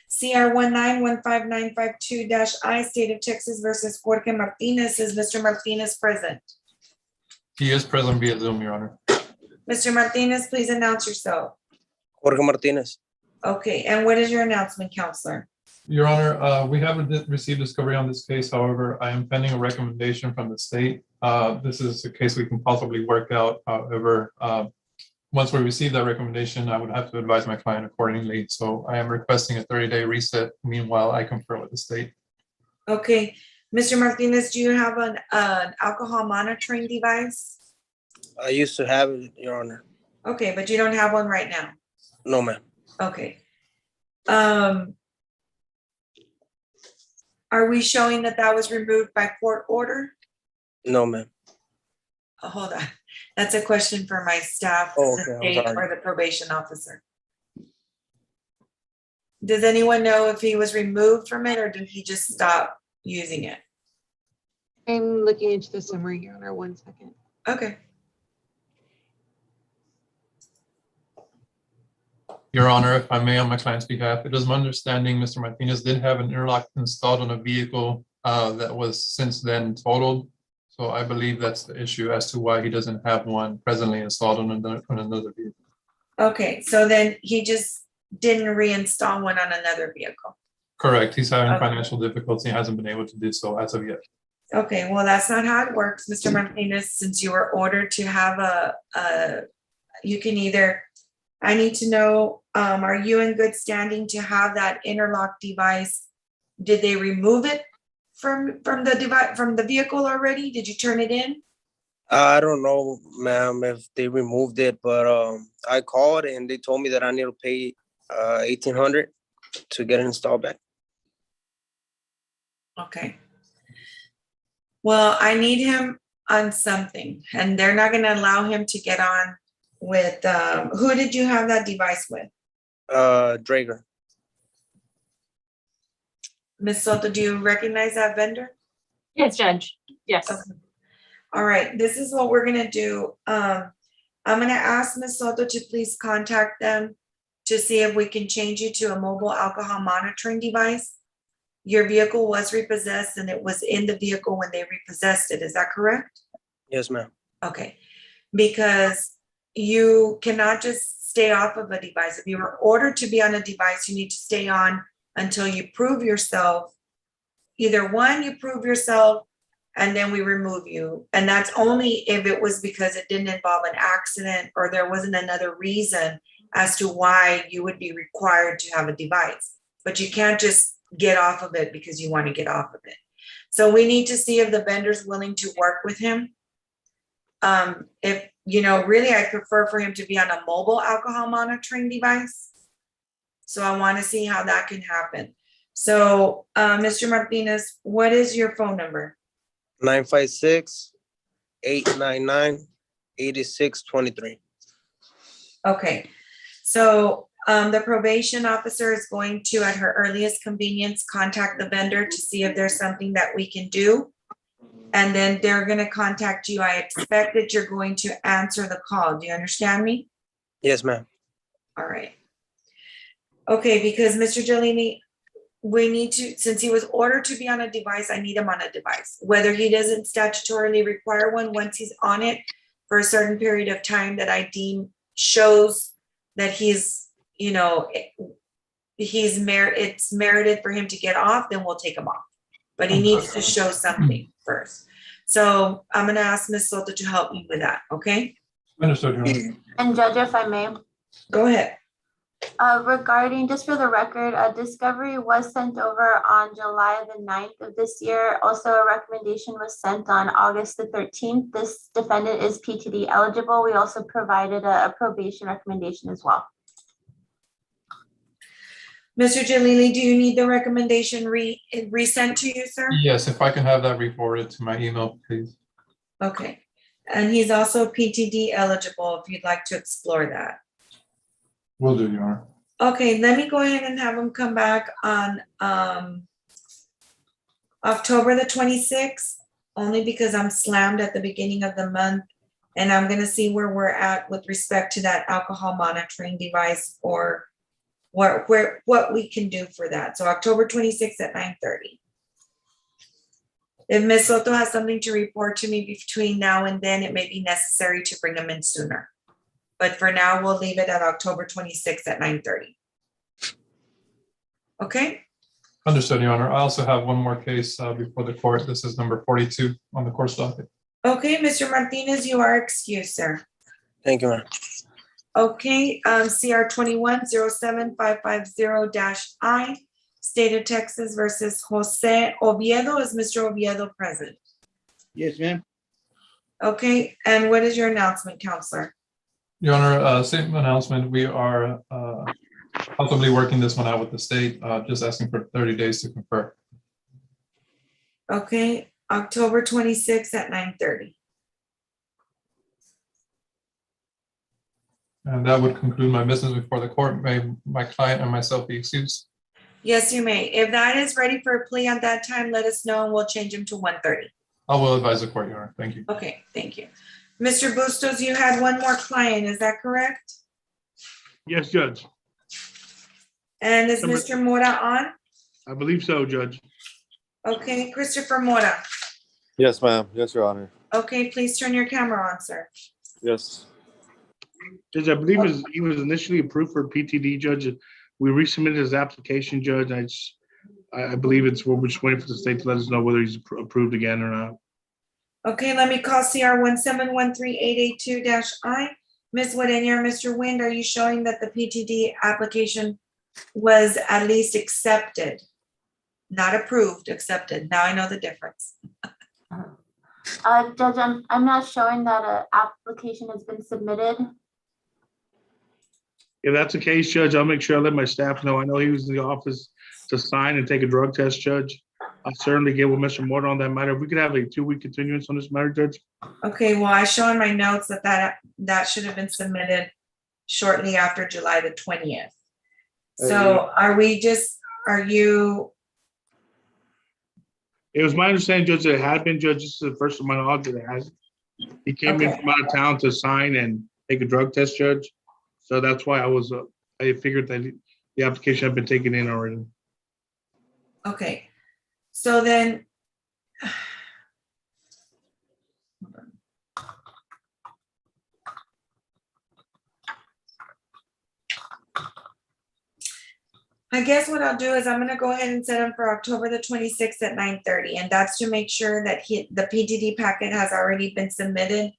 CR 1915952-I, State of Texas versus Jorge Martinez. Is Mr. Martinez present? He is present via Zoom, Your Honor. Mr. Martinez, please announce yourself. Jorge Martinez. Okay, and what is your announcement, counselor? Your Honor, we haven't received discovery on this case. However, I am pending a recommendation from the state. This is a case we can possibly work out. However, once we receive that recommendation, I would have to advise my client accordingly. So I am requesting a 30-day reset. Meanwhile, I confer with the state. Okay, Mr. Martinez, do you have an alcohol monitoring device? I used to have it, Your Honor. Okay, but you don't have one right now? No, ma'am. Okay. Are we showing that that was removed by court order? No, ma'am. Hold on. That's a question for my staff, Oh, the okay, I'm state sorry. or the probation officer. Does anyone know if he was removed from it or did he just stop using it? I'm looking into the summary, Your Honor, 1 second. Okay. Your Honor, if I may, on my client's behalf, it is my understanding Mr. Martinez did have an interlock installed on a vehicle that was since then totaled. So I believe that's the issue as to why he doesn't have one presently installed on another vehicle. Okay, so then he just didn't reinstall one on another vehicle. Correct. He's having Okay. financial difficulty and hasn't been able to do so as of yet. Okay, well, that's not how it works, Mr. Martinez, since you were ordered to have you can either, I need to know, are you in good standing to have that interlock device? Did they remove it from the device, from the vehicle already? Did you turn it in? I don't know, ma'am, if they removed it, but I called and they told me that I need to pay $1,800 to get it installed back. Okay. Well, I need him on something, and they're not gonna allow him to get on with, who did you have that device with? Drager. Ms. Soto, do you recognize that vendor? Yes, Judge. Yes. Okay. All right, this is what we're gonna do. I'm gonna ask Ms. Soto to please contact them to see if we can change you to a mobile alcohol monitoring device. Your vehicle was repossessed and it was in the vehicle when they repossessed it. Is that correct? Yes, ma'am. Okay, because you cannot just stay off of a device. If you were ordered to be on a device, you need to stay on until you prove yourself. Either one, you prove yourself and then we remove you. And that's only if it was because it didn't involve an accident or there wasn't another reason as to why you would be required to have a device. But you can't just get off of it because you want to get off of it. So we need to see if the vendor's willing to work with him. If, you know, really, I prefer for him to be on a mobile alcohol monitoring device. So I want to see how that can happen. So, Mr. Martinez, what is your phone number? 956-899-8623. Okay, so the probation officer is going to, at her earliest convenience, contact the vendor to see if there's something that we can do. And then they're gonna contact you. I expect that you're going to answer the call. Do you understand me? Yes, ma'am. All right. Okay, because Mr. Gelini, we need to, since he was ordered to be on a device, I need him on a device. Whether he doesn't statutorily require one, once he's on it for a certain period of time that I deem shows that he's, you know, it's merited for him to get off, then we'll take him off. But he needs to show something first. So I'm gonna ask Ms. Soto to help me with that, okay? Understood, Your Honor. And Judge, if I may, Go ahead. regarding, just for the record, a discovery was sent over on July the 9th of this year. Also, a recommendation was sent on August the 13th. This defendant is PTD eligible. We also provided a probation recommendation as well. Mr. Jalili, do you need the recommendation resent to you, sir? Yes, if I can have that re-forwarded to my email, please. Okay, and he's also PTD eligible if you'd like to explore that. Will do, Your Honor. Okay, let me go ahead and have him come back on October the 26th, only because I'm slammed at the beginning of the month And I'm gonna see where we're at with respect to that alcohol monitoring device or what we can do for that. So October 26th at 9:30. If Ms. Soto has something to report to me between now and then, it may be necessary to bring them in sooner. But for now, we'll leave it at October 26th at 9:30. Okay? Understood, Your Honor. I also have one more case before the court. This is number 42 on the court's docket. Okay, Mr. Martinez, you are excused, sir. Thank you, ma'am. Okay, CR 21-07-550-I, State of Texas versus Jose Oviedo. Is Mr. Oviedo present? Yes, ma'am. Okay, and what is your announcement, Counselor? Your Honor, same announcement. We are possibly working this one out with the state, just asking for 30 days to confer. Okay, October 26th at 9:30. And that would conclude my business before the court. May my client and myself be excused. Yes, you may. If that is ready for a plea at that time, let us know and we'll change him to 1:30. I will advise the court, Your Honor. Thank you. Okay, thank you. Mr. Bustos, you had one more client, is that correct? Yes, Judge. And is Mr. Mora on? I believe so, Judge. Okay, Christopher Mora. Yes, ma'am. Yes, Your Honor. Okay, please turn your camera on, sir. Yes. Judge, I believe he was initially approved for PTD, Judge. We resubmitted his application, Judge. I believe we're just waiting for the state to let us know whether he's approved again or not. Okay, let me call CR 1713882-I. Ms. Guarenia, Mr. Wind, are you showing that the PTD application was at least accepted? Not approved, accepted. Now I know the difference. Judge, I'm not showing that an application has been submitted. If that's the case, Judge, I'll make sure I let my staff know. I know he was in the office to sign and take a drug test, Judge. I'll certainly get with Mr. Morton on that matter. If we could have a 2-week continuance on this matter, Judge. Okay, well, I show in my notes that should have been submitted shortly after July the 20th. So are you? It was my understanding, Judge, that it had been, Judge. This is the first of my knowledge that it has. He came in from out of town to sign and take a drug test, Judge. So that's why I figured that the application had been taken in already. Okay, so then. I guess what I'll do is I'm gonna go ahead and set him for October the 26th at 9:30, and that's to make sure that the PTD packet has already been submitted.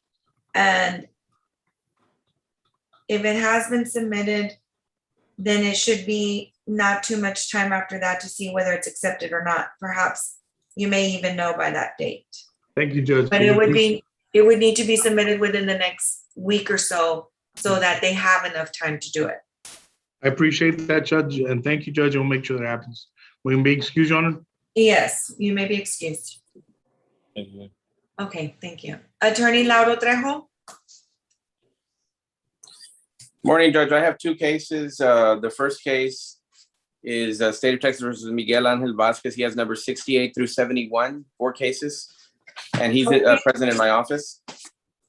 And if it has been submitted, then it should be not too much time after that to see whether it's accepted or not. Perhaps you may even know by that date. Thank you, Judge. But it would need to be submitted within the next week or so that they have enough time to do it. I appreciate that, Judge, and thank you, Judge. We'll make sure that happens. We can be excused, Your Honor? Yes, you may be excused. Thank you. Okay, thank you. Attorney Lauro Trejo? Morning, Judge. I have two cases. The first case is State of Texas versus Miguel Angel Vasquez. He has number 68 through 71, 4 cases, and he's present in my office.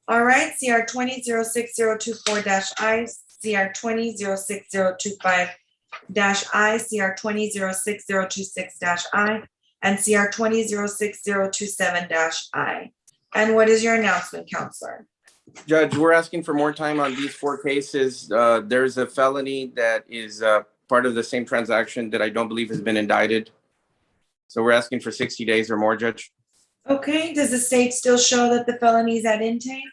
All right, CR 20-06024-I, CR 20-06025-I, CR 20-06026-I, and CR 20-06027-I. And what is your announcement, Counselor? Judge, we're asking for more time on these 4 cases. There's a felony that is part of the same transaction that I don't believe has been indicted. So we're asking for 60 days or more, Judge. Okay, does the state still show that the felony is at intake?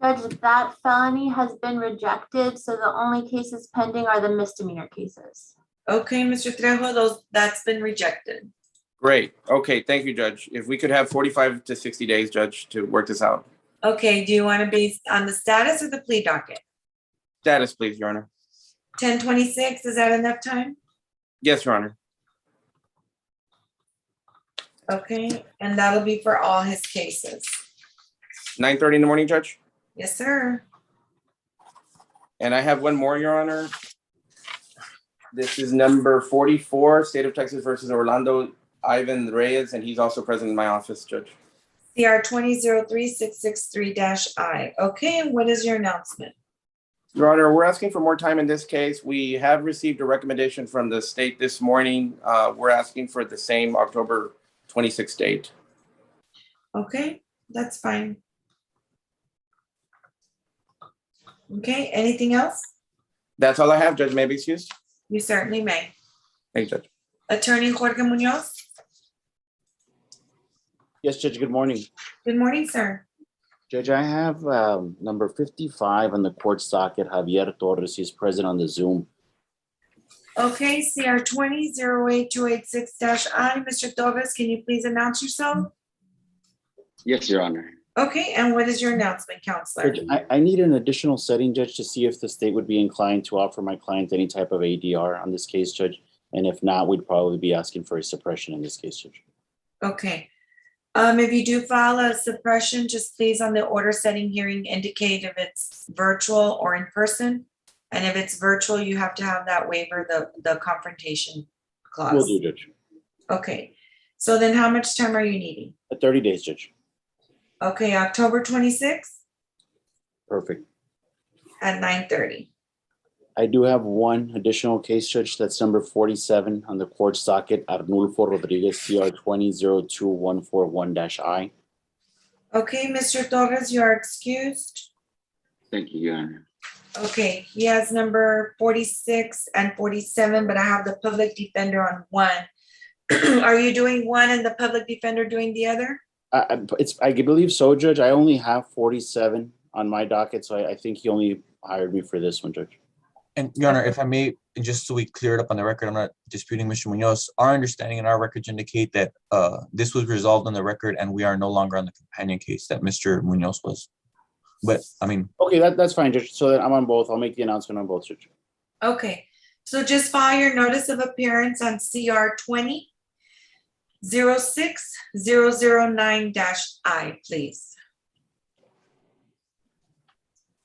Judge, that felony has been rejected, so the only cases pending are the misdemeanor cases. Okay, Mr. Trejo, that's been rejected. Great. Okay, thank you, Judge. If we could have 45 to 60 days, Judge, to work this out. Okay, do you want to be on the status or the plea docket? Status, please, Your Honor. 10:26, is that enough time? Yes, Your Honor. Okay, and that'll be for all his cases. 9:30 in the morning, Judge? Yes, sir. And I have one more, Your Honor. This is number 44, State of Texas versus Orlando Ivan Reyes, and he's also present in my office, Judge. CR 20-36663-I. Okay, and what is your announcement? Your Honor, we're asking for more time in this case. We have received a recommendation from the state this morning. We're asking for the same October 26th date. Okay, that's fine. Okay, anything else? That's all I have, Judge. May I be excused? You certainly may. Thank you, Judge. Attorney Jorge Munoz. Yes, Judge, good morning. Good morning, sir. Judge, I have number 55 on the court docket, Javier Torres. He's present on the Zoom. Okay, CR 20-08286-I. Mr. Torres, can you please announce yourself? Yes, Your Honor. Okay, and what is your announcement, counselor? Judge, I need an additional setting, Judge, to see if the state would be inclined to offer my client any type of ADR on this case, Judge. And if not, we'd probably be asking for a suppression in this case, Judge. Okay. If you do file a suppression, just please on the order setting hearing indicate if it's virtual or in person. And if it's virtual, you have to have that waiver, the confrontation clause. Will do, Judge. Okay. So then how much time are you needing? 30 days, Judge. Okay, October 26th Perfect. at 9:30. I do have one additional case, Judge. That's number 47 on the court docket, Arnulfo Rodriguez, CR 20-02141-I. Okay, Mr. Torres, you are excused. Thank you, Your Honor. Okay, he has number 46 and 47, but I have the public defender on one. Are you doing one and the public defender doing the other? I believe so, Judge. I only have 47 on my docket, so I think he only hired me for this one, Judge. And Your Honor, if I may, just so we clear it up on the record, I'm not disputing Mr. Munoz. Our understanding and our records indicate that this was resolved on the record and we are no longer on the companion case that Mr. Munoz was. But I mean. Okay, that's fine, Judge. So then I'm on both. I'll make the announcement on both, Judge. Okay, so just file your notice of appearance on CR 20-06009-I, please.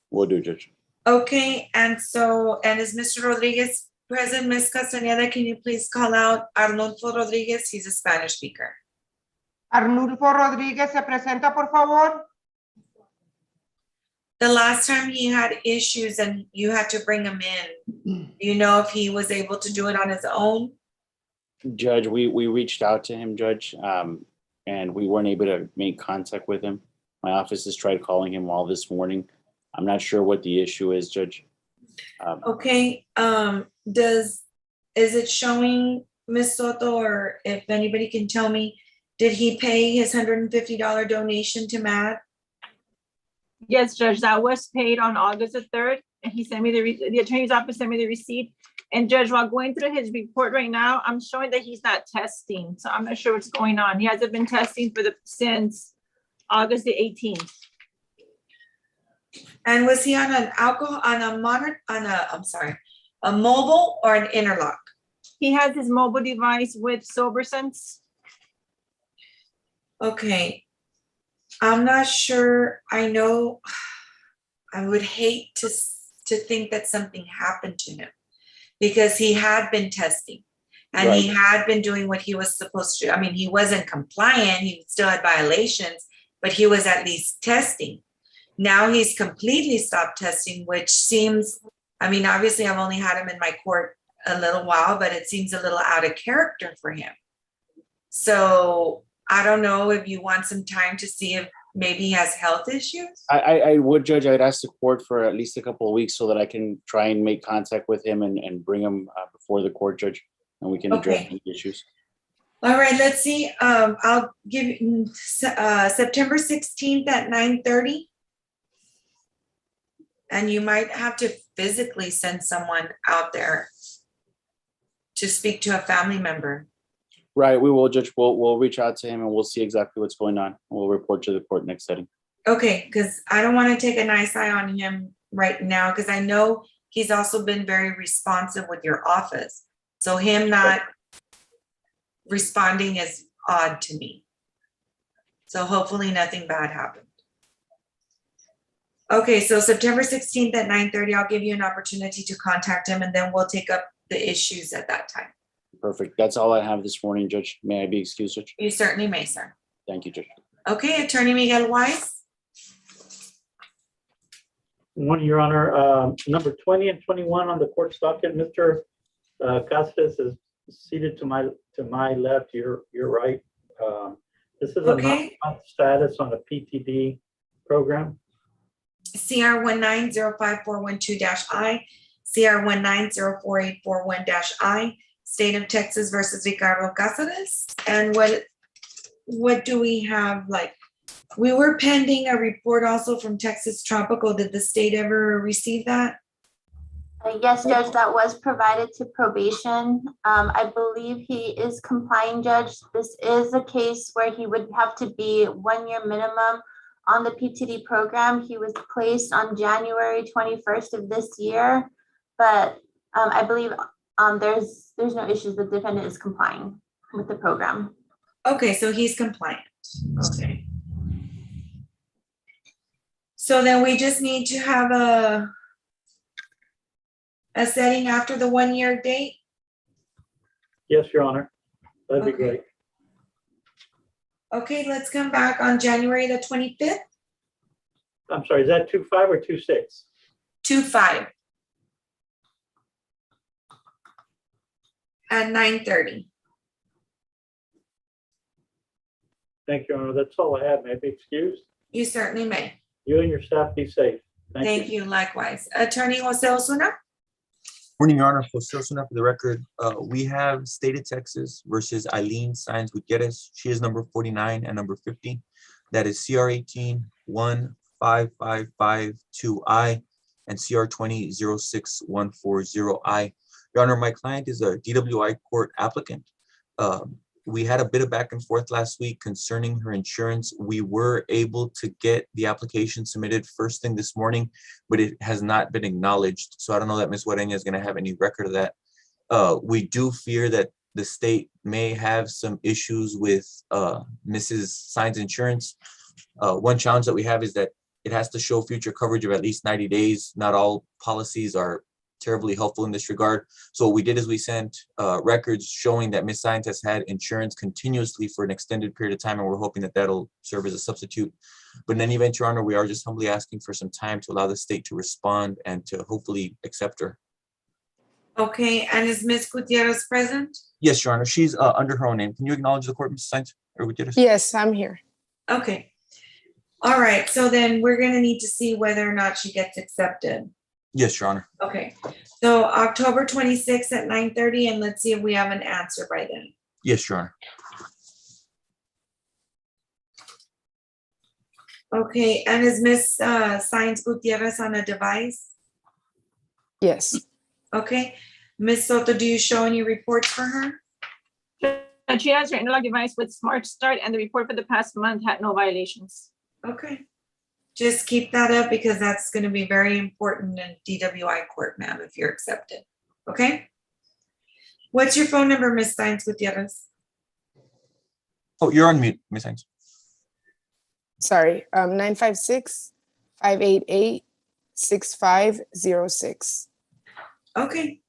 Will do, Judge. Okay, and is Mr. Rodriguez present? Ms. Castañeda, can you please call out Arnulfo Rodriguez? He's a Spanish speaker. Arnulfo Rodríguez se presenta, por favor. The last time he had issues and you had to bring him in, do you know if he was able to do it on his own? Judge, we reached out to him, Judge, and we weren't able to make contact with him. My office has tried calling him all this morning. I'm not sure what the issue is, Judge. Okay, is it showing, Ms. Soto, or if anybody can tell me, did he pay his $150 donation to Matt? Yes, Judge, that was paid on August the 3rd. And he sent me the attorney's office sent me the receipt. And Judge, while going through his report right now, I'm showing that he's not testing. So I'm not sure what's going on. He hasn't been testing since August the 18th. And was he on a mobile or an interlock? He has his mobile device with SoberSense. Okay. I'm not sure. I know I would hate to think that something happened to him because he had been testing and Right. he had been doing what he was supposed to. I mean, he wasn't compliant. He still had violations, but he was at least testing. Now he's completely stopped testing, which seems, I mean, obviously I've only had him in my court a little while, but it seems a little out of character for him. So I don't know if you want some time to see if maybe he has health issues. I would, Judge. I'd ask the court for at least a couple of weeks so that I can try and make contact with him and bring him before the court, Judge, and we can address Okay. any issues. All right, let's see. I'll give you September 16th at 9:30. And you might have to physically send someone out there to speak to a family member. Right, we will, Judge. We'll reach out to him and we'll see exactly what's going on. We'll report to the court next setting. Okay, because I don't want to take a nice eye on him right now, because I know he's also been very responsive with your office. So him not responding is odd to me. So hopefully nothing bad happened. Okay, so September 16th at 9:30, I'll give you an opportunity to contact him and then we'll take up the issues at that time. Perfect. That's all I have this morning, Judge. May I be excused, Judge? You certainly may, sir. Thank you, Judge. Okay, Attorney Miguel Weiss. Morning, Your Honor. Number 20 and 21 on the court docket, Mr. Casas is seated to my left, your right. This is a Okay. non-status on a PTD program. CR 1905412-I, CR 1904841-I, State of Texas versus Ricardo Cáceres. And what do we have? Like, we were pending a report also from Texas Tropical. Did the state ever receive that? Yes, Judge, that was provided to probation. I believe he is complying, Judge. This is a case where he would have to be 1 year minimum on the PTD program. He was placed on January 21st of this year, but I believe there's no issues. The defendant is complying with the program. Okay, so he's compliant. Okay. So then we just need to have a setting after the 1 year date? Yes, Your Honor. That'd be Okay. great. Okay, let's come back on January the 25th, I'm sorry, is that 2-5 or 2-6? 2/5 at 9:30. Thank you, Your Honor. That's all I have. May I be excused? You certainly may. You and your staff be safe. Thank you likewise. Attorney Jose Osuna? Morning, Your Honor. For the record, we have State of Texas versus Eileen Saenz Gutierrez. She is number 49 and number 50. That is CR 18-15552I and CR 20-06140I. Your Honor, my client is a DWI court applicant. We had a bit of back and forth last week concerning her insurance. We were able to get the application submitted first thing this morning, but it has not been acknowledged. So I don't know that Ms. Guarena is going to have any record of that. We do fear that the state may have some issues with Mrs. Saenz insurance. One challenge that we have is that it has to show future coverage of at least 90 days. Not all policies are terribly helpful in this regard. So what we did is we sent records showing that Ms. Saenz has had insurance continuously for an extended period of time, and we're hoping that that'll serve as a substitute. But in any event, Your Honor, we are just humbly asking for some time to allow the state to respond and to hopefully accept her. Okay, and is Ms. Gutierrez present? Yes, Your Honor, she's under her own name. Can you acknowledge the court, Ms. Saenz? Or Gutierrez? Yes, I'm here. Okay. All right, so then we're gonna need to see whether or not she gets accepted. Yes, Your Honor. Okay, so October 26th at 9:30, and let's see if we have an answer by then. Yes, Your Honor. Okay, and is Ms. Saenz Gutierrez on a device? Yes. Okay, Ms. Soto, do you show any reports for her? And she has her analog device with Smart Start, and the report for the past month had no violations. Okay, just keep that up because that's gonna be very important in DWI court, ma'am, if you're accepted, okay? What's your phone number, Ms. Saenz Gutierrez? Oh, you're on mute, Ms. Saenz. Sorry, 956-588-6506. Okay,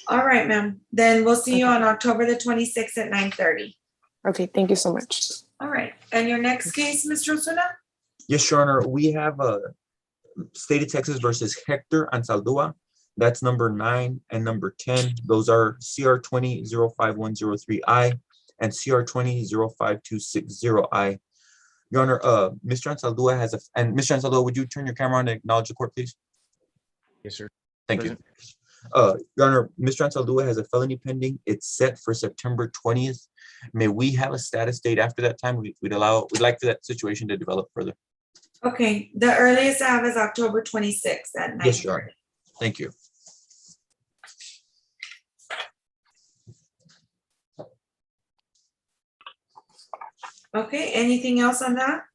all right, ma'am, then we'll see you on October the 26th at 9:30. Okay, thank you so much. All right, and your next case, Mr. Osuna? Yes, Your Honor, we have State of Texas versus Hector Ansaldua. That's number 9 and number 10. Those are CR 20-05103I and CR 20-05260I. Your Honor, Mr. Ansaldua has and Mr. Ansaldua, would you turn your camera on to acknowledge the court, please? Yes, sir. Thank you. Your Honor, Mr. Ansaldua has a felony pending. It's set for September 20th. May we have a status date after that time? We'd like for that situation to develop further. Okay, the earliest I have is October 26th at 9:30. Yes, Your Honor. Thank you. Okay, anything else on that?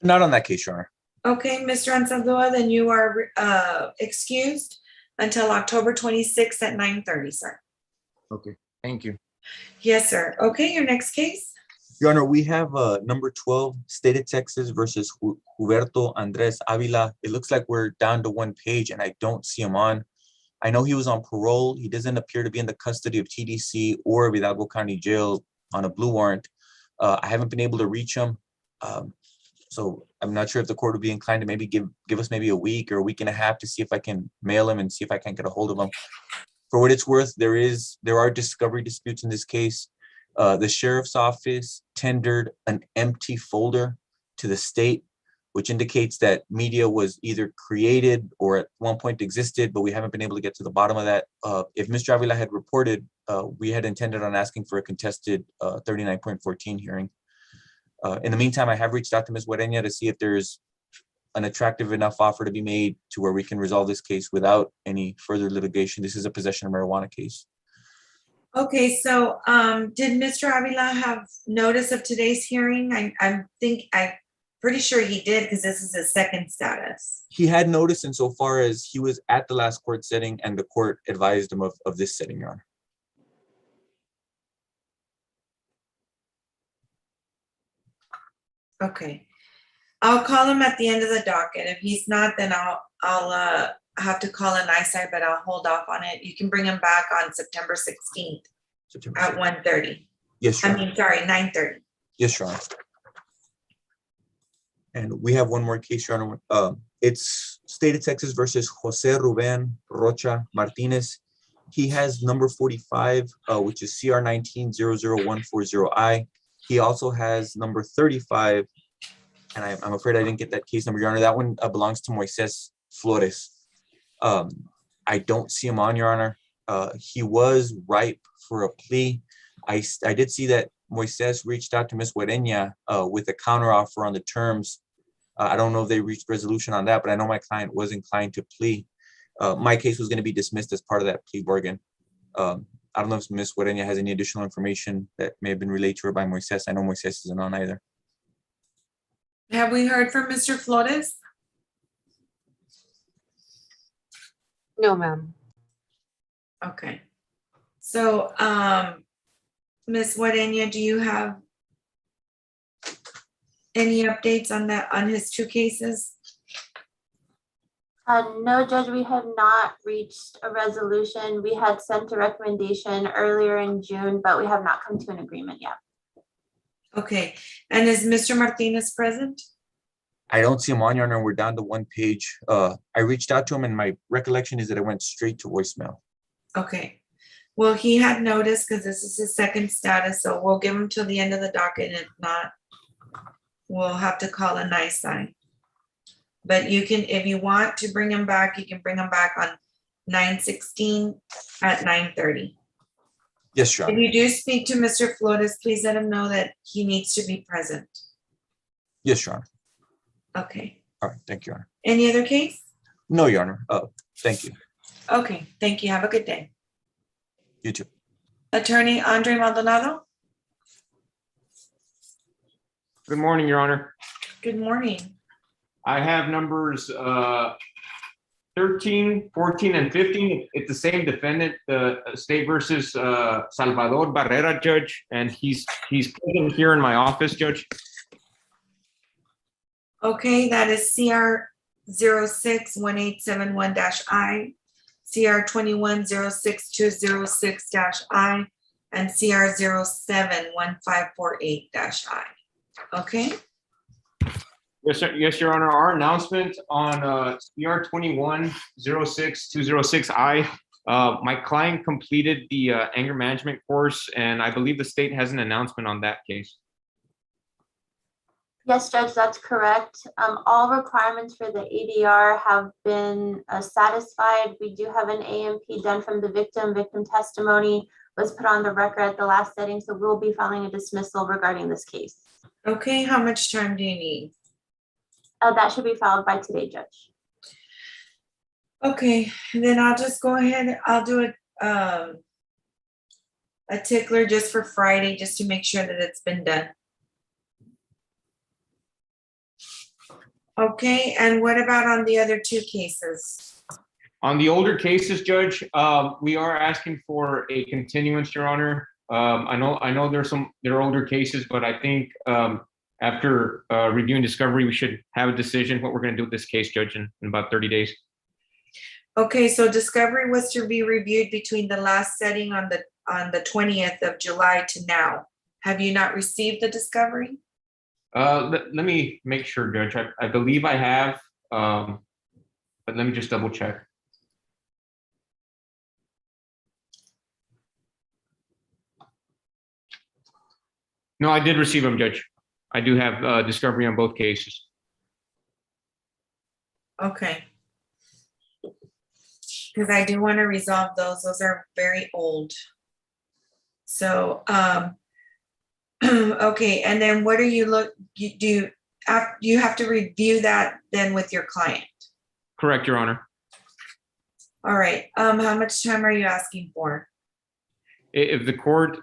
Not on that case, Your Honor. Okay, Mr. Ansaldua, then you are excused until October 26th at 9:30, sir. Okay, thank you. Yes, sir. Okay, your next case? Your Honor, we have number 12, State of Texas versus Guerto Andres Avila. It looks like we're down to one page and I don't see him on. I know he was on parole. He doesn't appear to be in the custody of TDC or Hidalgo County Jail on a blue warrant. I haven't been able to reach him. So I'm not sure if the court would be inclined to maybe give us maybe a week or a week and a half to see if I can mail him and see if I can get a hold of him. For what it's worth, there are discovery disputes in this case. The sheriff's office tendered an empty folder to the state, which indicates that media was either created or at one point existed, but we haven't been able to get to the bottom of that. If Mr. Avila had reported, we had intended on asking for a contested 39.14 hearing. In the meantime, I have reached out to Ms. Guerena to see if there's an attractive enough offer to be made to where we can resolve this case without any further litigation. This is a possession of marijuana case. Okay, so did Mr. Avila have notice of today's hearing? I'm pretty sure he did because this is his second status. He had notice insofar as he was at the last court setting and the court advised him of this setting, Your Honor. Okay, I'll call him at the end of the docket. If he's not, then I'll have to call an eyesight, but I'll hold off on it. You can bring him back on September 16th at 1:30. Yes, Your Honor. 9:30. Yes, Your Honor. And we have one more case, Your Honor. It's State of Texas versus Jose Ruben Rocha Martinez. He has number 45, which is CR 19-00140I. He also has number 35, and I'm afraid I didn't get that case number, Your Honor. That one belongs to Moises Flores. I don't see him on, Your Honor. He was ripe for a plea. I did see that Moises reached out to Ms. Guerena with a counteroffer on the terms. I don't know if they reached resolution on that, but I know my client was inclined to plea. My case was going to be dismissed as part of that plea bargain. I don't know if Ms. Guerena has any additional information that may have been relayed to her by Moises. I know Moises isn't on either. Have we heard from Mr. Flores? No, ma'am. Okay. So, Ms. Guerena, do you have any updates on his two cases? No, Judge, we have not reached a resolution. We had sent a recommendation earlier in June, but we have not come to an agreement yet. Okay, and is Mr. Martinez present? I don't see him on, Your Honor. We're down to one page. I reached out to him and my recollection is that it went straight to voicemail. Okay, well, he had noticed because this is his second status, so we'll give him till the end of the docket. If not, we'll have to call a nice sign. But you can, if you want to bring him back, you can bring him back on 9/16 at 9:30. Yes, Your If Honor. you do speak to Mr. Flores, please let him know that he needs to be present. Yes, Your Honor. Okay, All right. Thank you, Your Honor. any other case? No, Your Honor. Thank you. Okay, thank you. Have a good day. You too. Attorney Andre Maldonado, Good morning, Your Honor. good morning. I have numbers 13, 14, and 15. It's the same defendant, the state versus Salvador Barrera, Judge, and he's present here in my office, Judge. Okay, that is CR 061871-I, CR 2106-206-I, and CR 071548-I. Okay, Yes, sir. Yes, Your Honor. Our announcement on CR 2106-206-I. My client completed the anger management course, and I believe the state has an announcement on that case. Yes, Judge, that's correct. All requirements for the ADR have been satisfied. We do have an AMP done from the victim. Victim testimony was put on the record at the last setting, so we'll be filing a dismissal regarding this case. okay, how much time do you need? That should be filed by today, Judge. Okay, then I'll just go ahead, I'll do a tickler just for Friday, just to make sure that it's been done. Okay, and what about on the other two cases? On the older cases, Judge, we are asking for a continuance, Your Honor. I know there are older cases, but I think after reviewing discovery, we should have a decision what we're going to do with this case, Judge, in about 30 days. Okay, so discovery was to be reviewed between the last setting on the 20th of July to now. Have you not received the discovery? Let me make sure, Judge. I believe I have, but let me just double check. No, I did receive them, Judge. I do have discovery on both cases. Okay. Because I do want to resolve those. Those are very old. So, okay, and then what are you you have to review that then with your client? Correct, Your Honor. All right, how much time are you asking for? If the court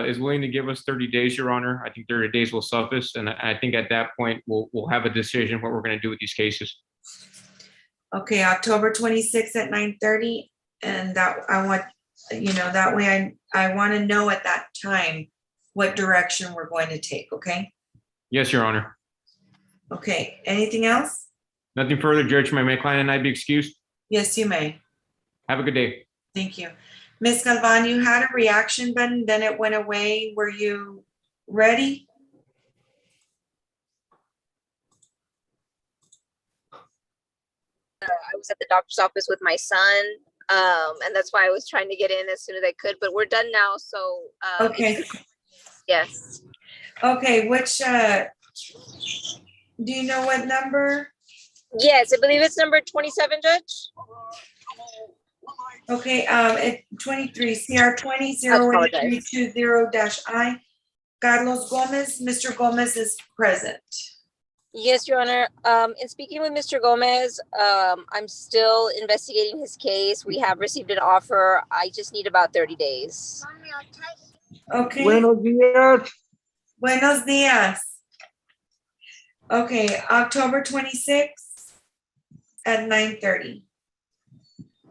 is willing to give us 30 days, Your Honor, I think 30 days will suffice. And I think at that point, we'll have a decision what we're going to do with these cases. Okay, October 26th at 9:30, and that I want, that way I want to know at that time what direction we're going to take, okay? Yes, Your Honor. Okay, anything else? Nothing further, Judge. May my client and I be excused? Yes, you may. Have a good day. Thank you. Ms. Galvan, you had a reaction button, then it went away. Were you ready? I was at the doctor's office with my son, and that's why I was trying to get in as soon as I could, but we're done now, so. Okay. Yes. Okay, which, do you know what number? Yes, I believe it's number 27, Judge. Okay, at 23, CR 20-08320-I. Carlos Gomez, Mr. Gomez is present. Yes, Your Honor. In speaking with Mr. Gomez, I'm still investigating his case. We have received an offer. I just need about 30 days. Okay. Buenos días. Buenos días. Okay, October 26th at 9:30.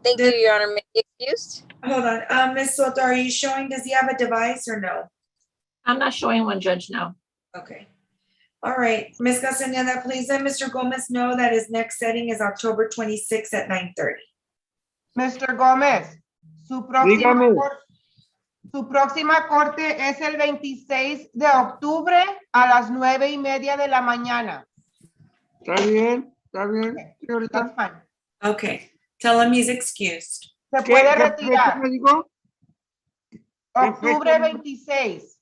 Thank you, Your Honor. May I be excused? Hold on, Ms. Soto, are you showing, does he have a device or no? I'm not showing one, Judge, no. Okay. All right, Ms. Castañeda, please let Mr. Gomez know that his next setting is October 26th at 9:30. Mr. Gómez, su próxima corte es el 26 de octubre a las 9:30 de la mañana. Está bien, señorita. That's fine. Okay, tell him he's excused. Se puede retirar. Octubre 26.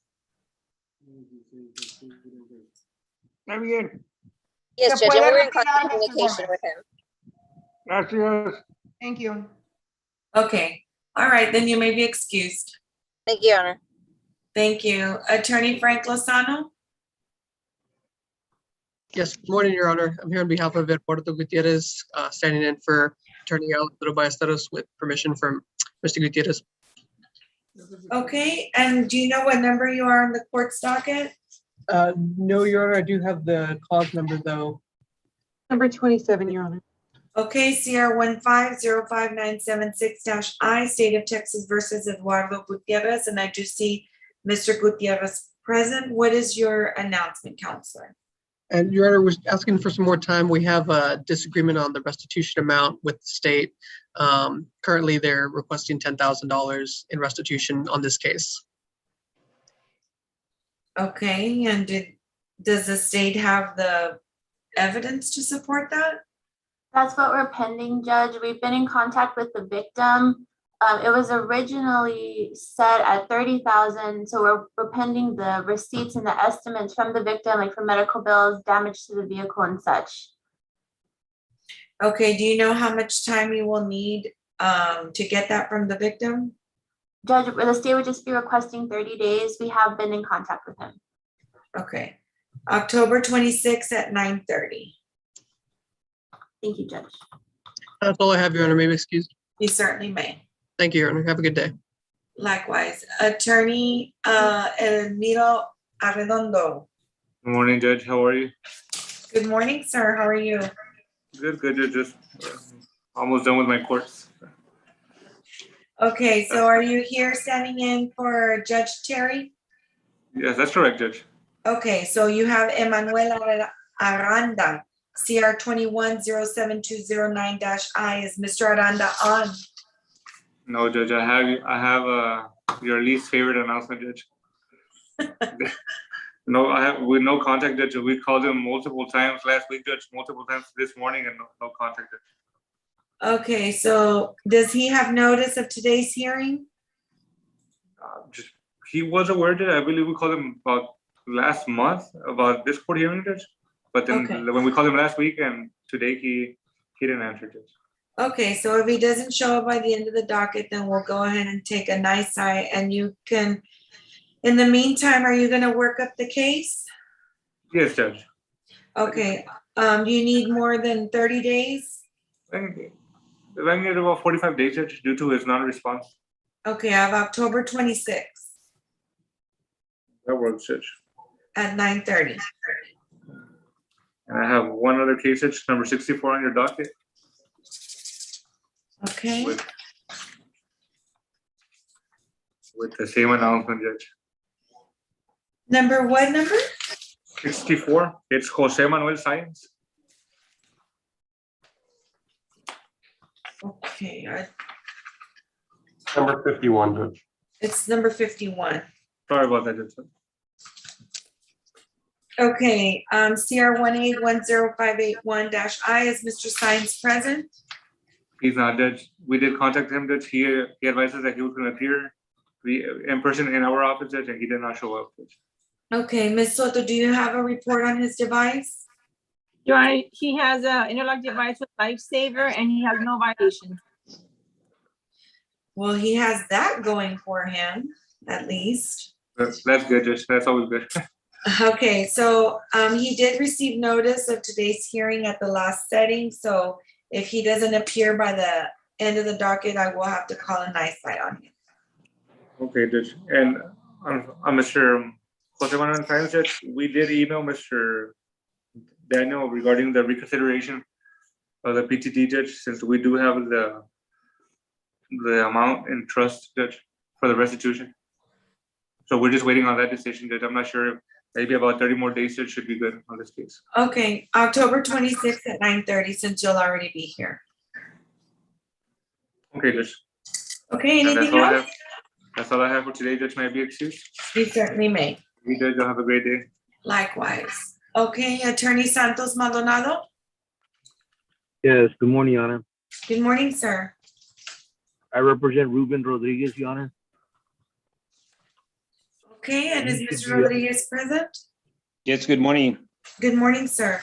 Está bien. Yes, Se Judge, and puede we're in retirar, constant Mr. communication Gómez. with him. Gracias. Thank you. Okay, all right, then you may be excused. Thank you, Your Honor. Thank you. Attorney Frank Lozano? Yes, good morning, Your Honor. I'm here on behalf of Alberto Gutierrez, standing in for Attorney Alberto Ballesteros with permission from Mr. Gutierrez. Okay, and do you know what number you are on the court's docket? No, Your Honor, I do have the cause number though. Number 27, Your Honor. Okay, CR 1505976-I, State of Texas versus Eduardo Gutierrez, and I do see Mr. Gutierrez present. What is your announcement, counselor? And Your Honor, was asking for some more time. We have a disagreement on the restitution amount with the state. Currently, they're requesting $10,000 in restitution on this case. Okay, and does the state have the evidence to support that? That's what we're pending, Judge. We've been in contact with the victim. It was originally set at 30,000, so we're pending the receipts and the estimates from the victim, like for medical bills, damage to the vehicle and such. Okay, do you know how much time you will need to get that from the victim? Judge, the state would just be requesting 30 days. We have been in contact with him. Okay, October 26th at 9:30. Thank you, Judge. That's all I have, Your Honor. Maybe excused. You certainly may. Thank you, Your Honor. Have a good day. Likewise, Attorney Elmiro Arredondo. Good morning, Judge. How are you? Good morning, sir. How are you? Good, Judge. Just almost done with my course. Okay, so are you here standing in for Judge Terry? Yes, that's correct, Judge. Okay, so you have Emanuel Aranda, CR 21-07209-I. Is Mr. Aranda on? No, Judge. I have your least favorite announcement, Judge. No, I have with no contact, Judge. We called him multiple times last week, Judge, multiple times this morning, and no contact, Judge. Okay, so does he have notice of today's hearing? He was aware that I believe we called him about last month about this court hearing, Judge. But then Okay. when we called him last week and today he didn't answer, Judge. Okay, so if he doesn't show up by the end of the docket, then we'll go ahead and take a nice eye, and you can, in the meantime, are you gonna work up the case? Yes, Judge. Okay, do you need more than 30 days? I need about 45 days, Judge, due to his non-response. Okay, I have October 26th That works, Judge. at 9:30. And I have one other case, Judge, number 64 on your docket. Okay, With the same announcement, Judge. number what number? 64, it's Jose Manuel Sáenz. Okay, Number 51, Judge. it's number 51. Sorry about that, Judge. Okay, CR 1810581-I, is Mr. Sines present? He's not, Judge. We did contact him, Judge. He advised us that he was going to appear in person in our office, Judge, and he did not show up, Judge. Okay, Ms. Soto, do you have a report on his device? Your Honor, he has an interlock device with Lifesaver and he has no violations. Well, he has that going for him, at least. That's good, Judge. That's always good. Okay, so he did receive notice of today's hearing at the last setting, so if he doesn't appear by the end of the docket, I will have to call a night sight on him. Okay, Judge. And Mr. Jose Manuel Sáenz, Judge, we did email Mr. Daniel regarding the reconsideration of the PTD, Judge, since we do have the amount in trust, Judge, for the restitution. So we're just waiting on that decision, Judge. I'm not sure, maybe about 30 more days, Judge, should be good on this case. Okay, October 26th at 9:30, since you'll already be here. Okay, Judge. Okay, And anything else? That's all I have for today, Judge. May I be excused? You certainly may. You, Judge, you'll have a great day. Likewise. Okay, Attorney Santos Maldonado. Yes, good morning, Your Honor. Good morning, sir. I represent Ruben Rodriguez, Your Honor. Okay, and is Mr. Rodriguez present? Yes, good morning. Good morning, sir.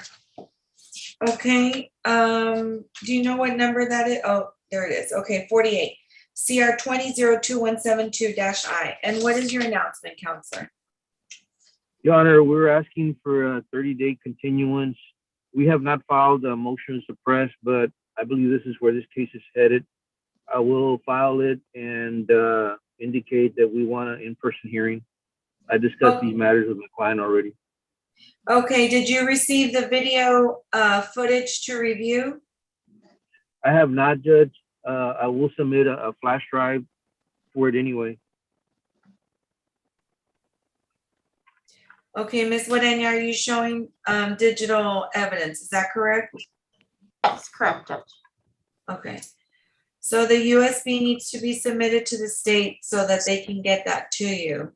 Okay, do you know what number that is? Oh, there it is. Okay, 48. CR 20-2172-I. And what is your announcement, Counselor? Your Honor, we're asking for a 30-day continuance. We have not filed a motion to suppress, but I believe this is where this case is headed. I will file it and indicate that we want an in-person hearing. I discussed these matters with my client already. Okay, did you receive the video footage to review? I have not, Judge. I will submit a flash drive for it anyway. Okay, Ms. Wadena, are you showing digital evidence? Is that correct? That's correct, Judge. Okay. So the USB needs to be submitted to the state so that they can get that to you.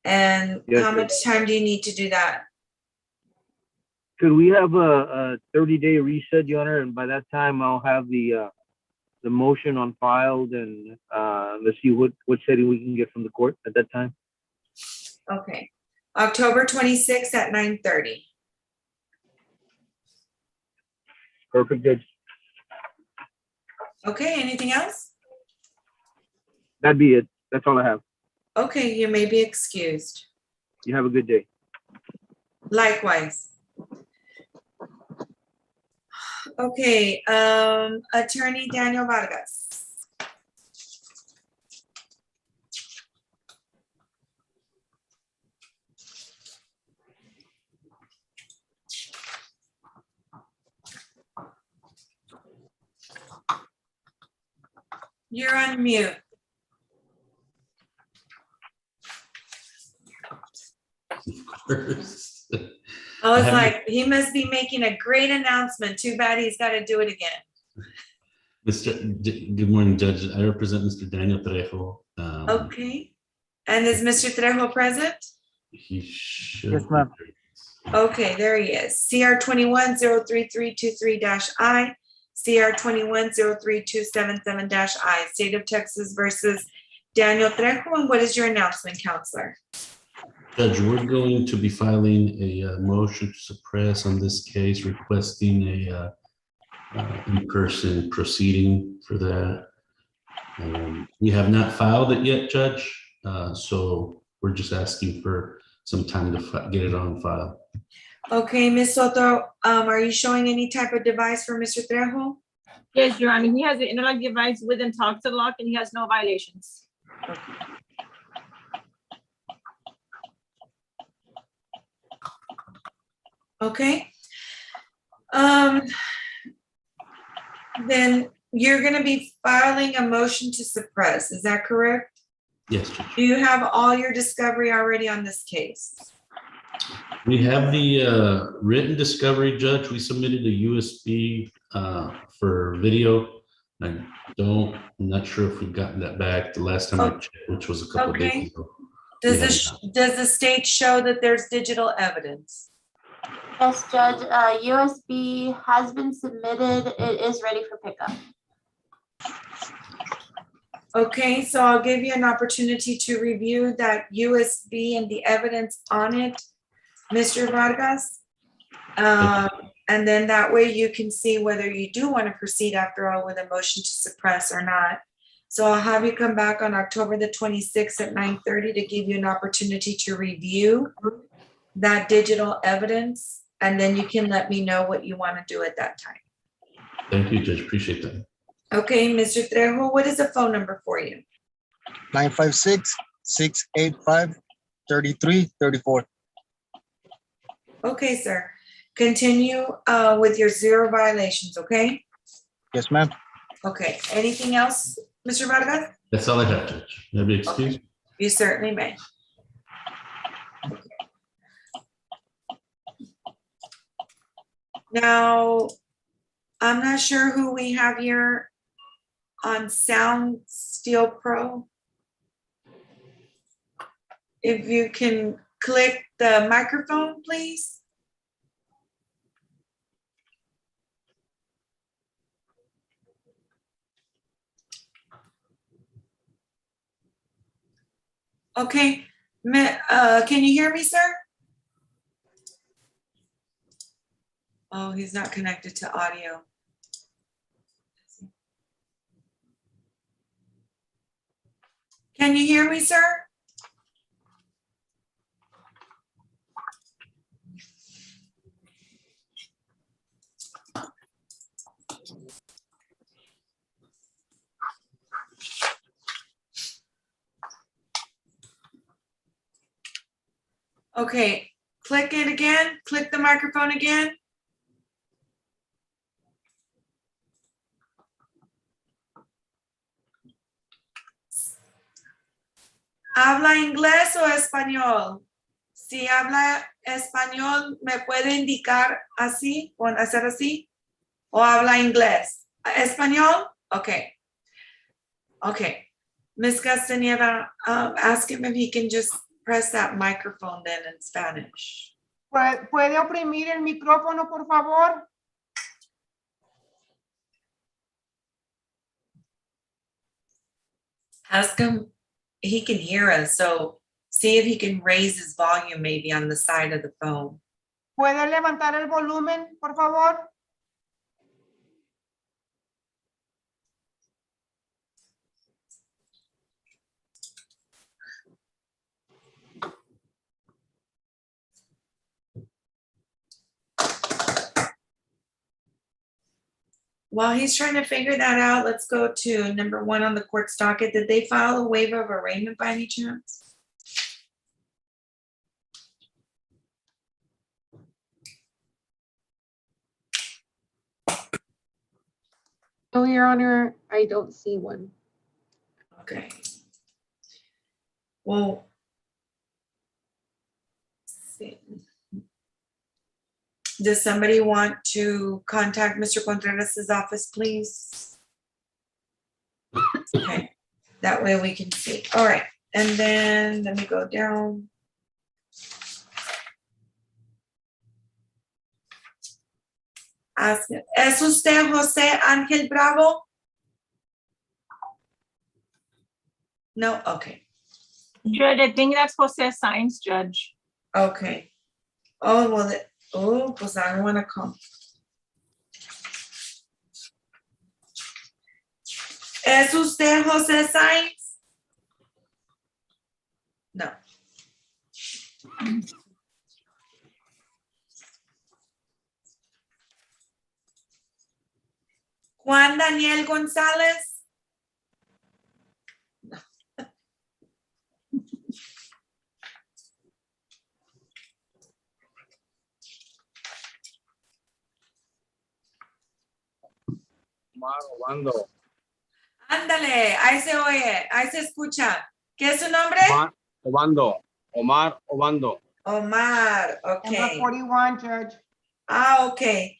And Yes, how sir. much time do you need to do that? Could we have a 30-day reset, Your Honor? And by that time, I'll have the motion on filed and let's see what setting we can get from the court at that time. Okay, October 26th at 9:30. Perfect, Judge. Okay, anything else? That'd be it. That's all I have. Okay, you may be excused. You have a good day. Likewise. Okay, Attorney Daniel Vargas. You're on mute. I was like, he must be making a great announcement. Too bad he's got to do it again. Good morning, Judge. I represent Mr. Daniel Trejo. Okay. And is Mr. Trejo present? He should. Yes, ma'am. Okay, there he is. CR 21-03323-I, CR 21-03277-I, State of Texas versus Daniel Trejo. And what is your announcement, Counselor? Judge, we're going to be filing a motion to suppress on this case, requesting a in-person proceeding for that. We have not filed it yet, Judge, so we're just asking for some time to get it on file. Okay, Ms. Soto, are you showing any type of device for Mr. Trejo? Yes, Your Honor, he has an interlock device with Untitled lock and he has no violations. Okay. Then you're gonna be filing a motion to suppress, is that correct? Yes, Judge. Do you have all your discovery already on this case? We have the written discovery, Judge. We submitted a USB for video. I'm not sure if we've gotten that back the last time I checked, which was a couple of Okay. days ago. Does the state show that there's digital evidence? Yes, Judge, USB has been submitted. It is ready for pickup. Okay, so I'll give you an opportunity to review that USB and the evidence on it, Mr. Vargas. And then that way you can see whether you do want to proceed after all with a motion to suppress or not. So I'll have you come back on October the 26th at 9:30 to give you an opportunity to review that digital evidence. And then you can let me know what you want to do at that time. Thank you, Judge. Appreciate that. Okay, Mr. Trejo, what is the phone number for you? 956-685-3334. Okay, sir. Continue with your 0 violations, okay? Yes, ma'am. Okay, anything else, Mr. Vargas? That's all I have, Judge. May I be excused? You certainly may. Now, I'm not sure who we have here on Sound Steel Pro. If you can click the microphone, please. Okay, can you hear me, sir? Oh, he's not connected to audio. Can you hear me, sir? Okay, click it again, click the microphone again. ¿Habla inglés o español? Si habla español, ¿me puede indicar así o hacer así? ¿O habla inglés? ¿Español? Okay. Okay. Ms. Castañeda, ask him if he can just press that microphone then in Spanish. ¿Puede oprimir el micrófono, por favor? Ask him, he can hear us, so see if he can raise his volume maybe on the side of the phone. ¿Puede levantar el volumen, por favor? While he's trying to figure that out, let's go to number 1 on the court's docket. Did they file a waiver of arraignment by any chance? No, Your Honor, I don't see one. Okay. Well, let's see. Does somebody want to contact Mr. Contreras' office, please? Okay, that way we can see. All right. And then let me go down. ¿Es usted José Ángel Bravo? No, okay, Judge, I think that's Jose Science, Judge. okay. Oh, well, pues I don't wanna come. ¿Es usted José Sainz? No. Juan Daniel González? No. Obando. Ándale, ahí se oye, ahí se escucha. ¿Qué es su nombre? Obando. Omar Obando. Omar, okay. Number 41, Judge. Okay.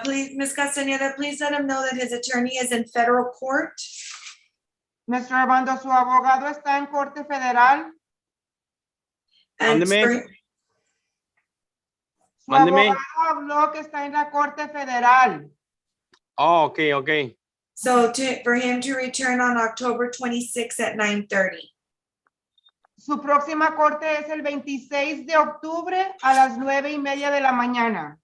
Please, Ms. Castañeda, please let him know that his attorney is in federal court. Mr. Armando, su abogado está en Corte Federal. And Mándeme. Su Mándeme. abogado habló que está en la Corte Federal. Oh, okay, okay. so for him to return on October 26th at 9:30. Su próxima corte es el 26 de octubre a las 9:30 de la mañana.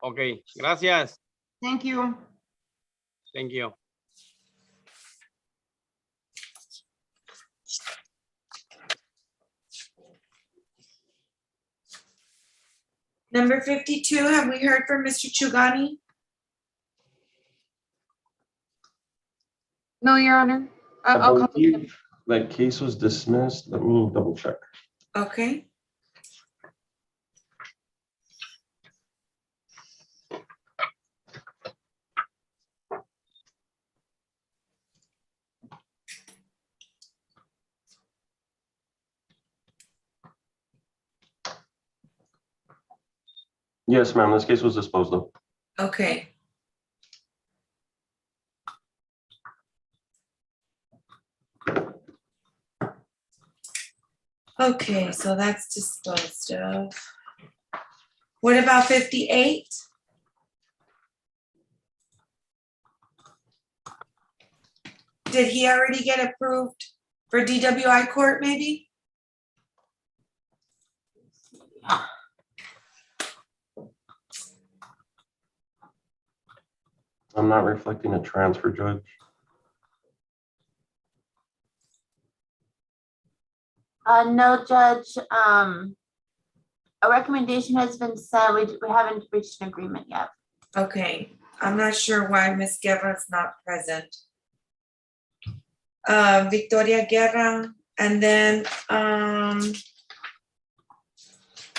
Okay, gracias. Thank you. Thank you. Number 52, have we heard from Mr. Chugani? No, Your Honor. I I'll call him. believe that case was dismissed. Let me double check. Okay. Yes, ma'am, this case was disposed of. Okay. Okay, so that's disposed of. What about 58? Did he already get approved for DWI court maybe? I'm not reflecting a transfer, Judge. No, Judge, a recommendation has been sent. We haven't reached an agreement yet. Okay, I'm not sure why Miss Guerra's not present. Victoria Guerra, and then,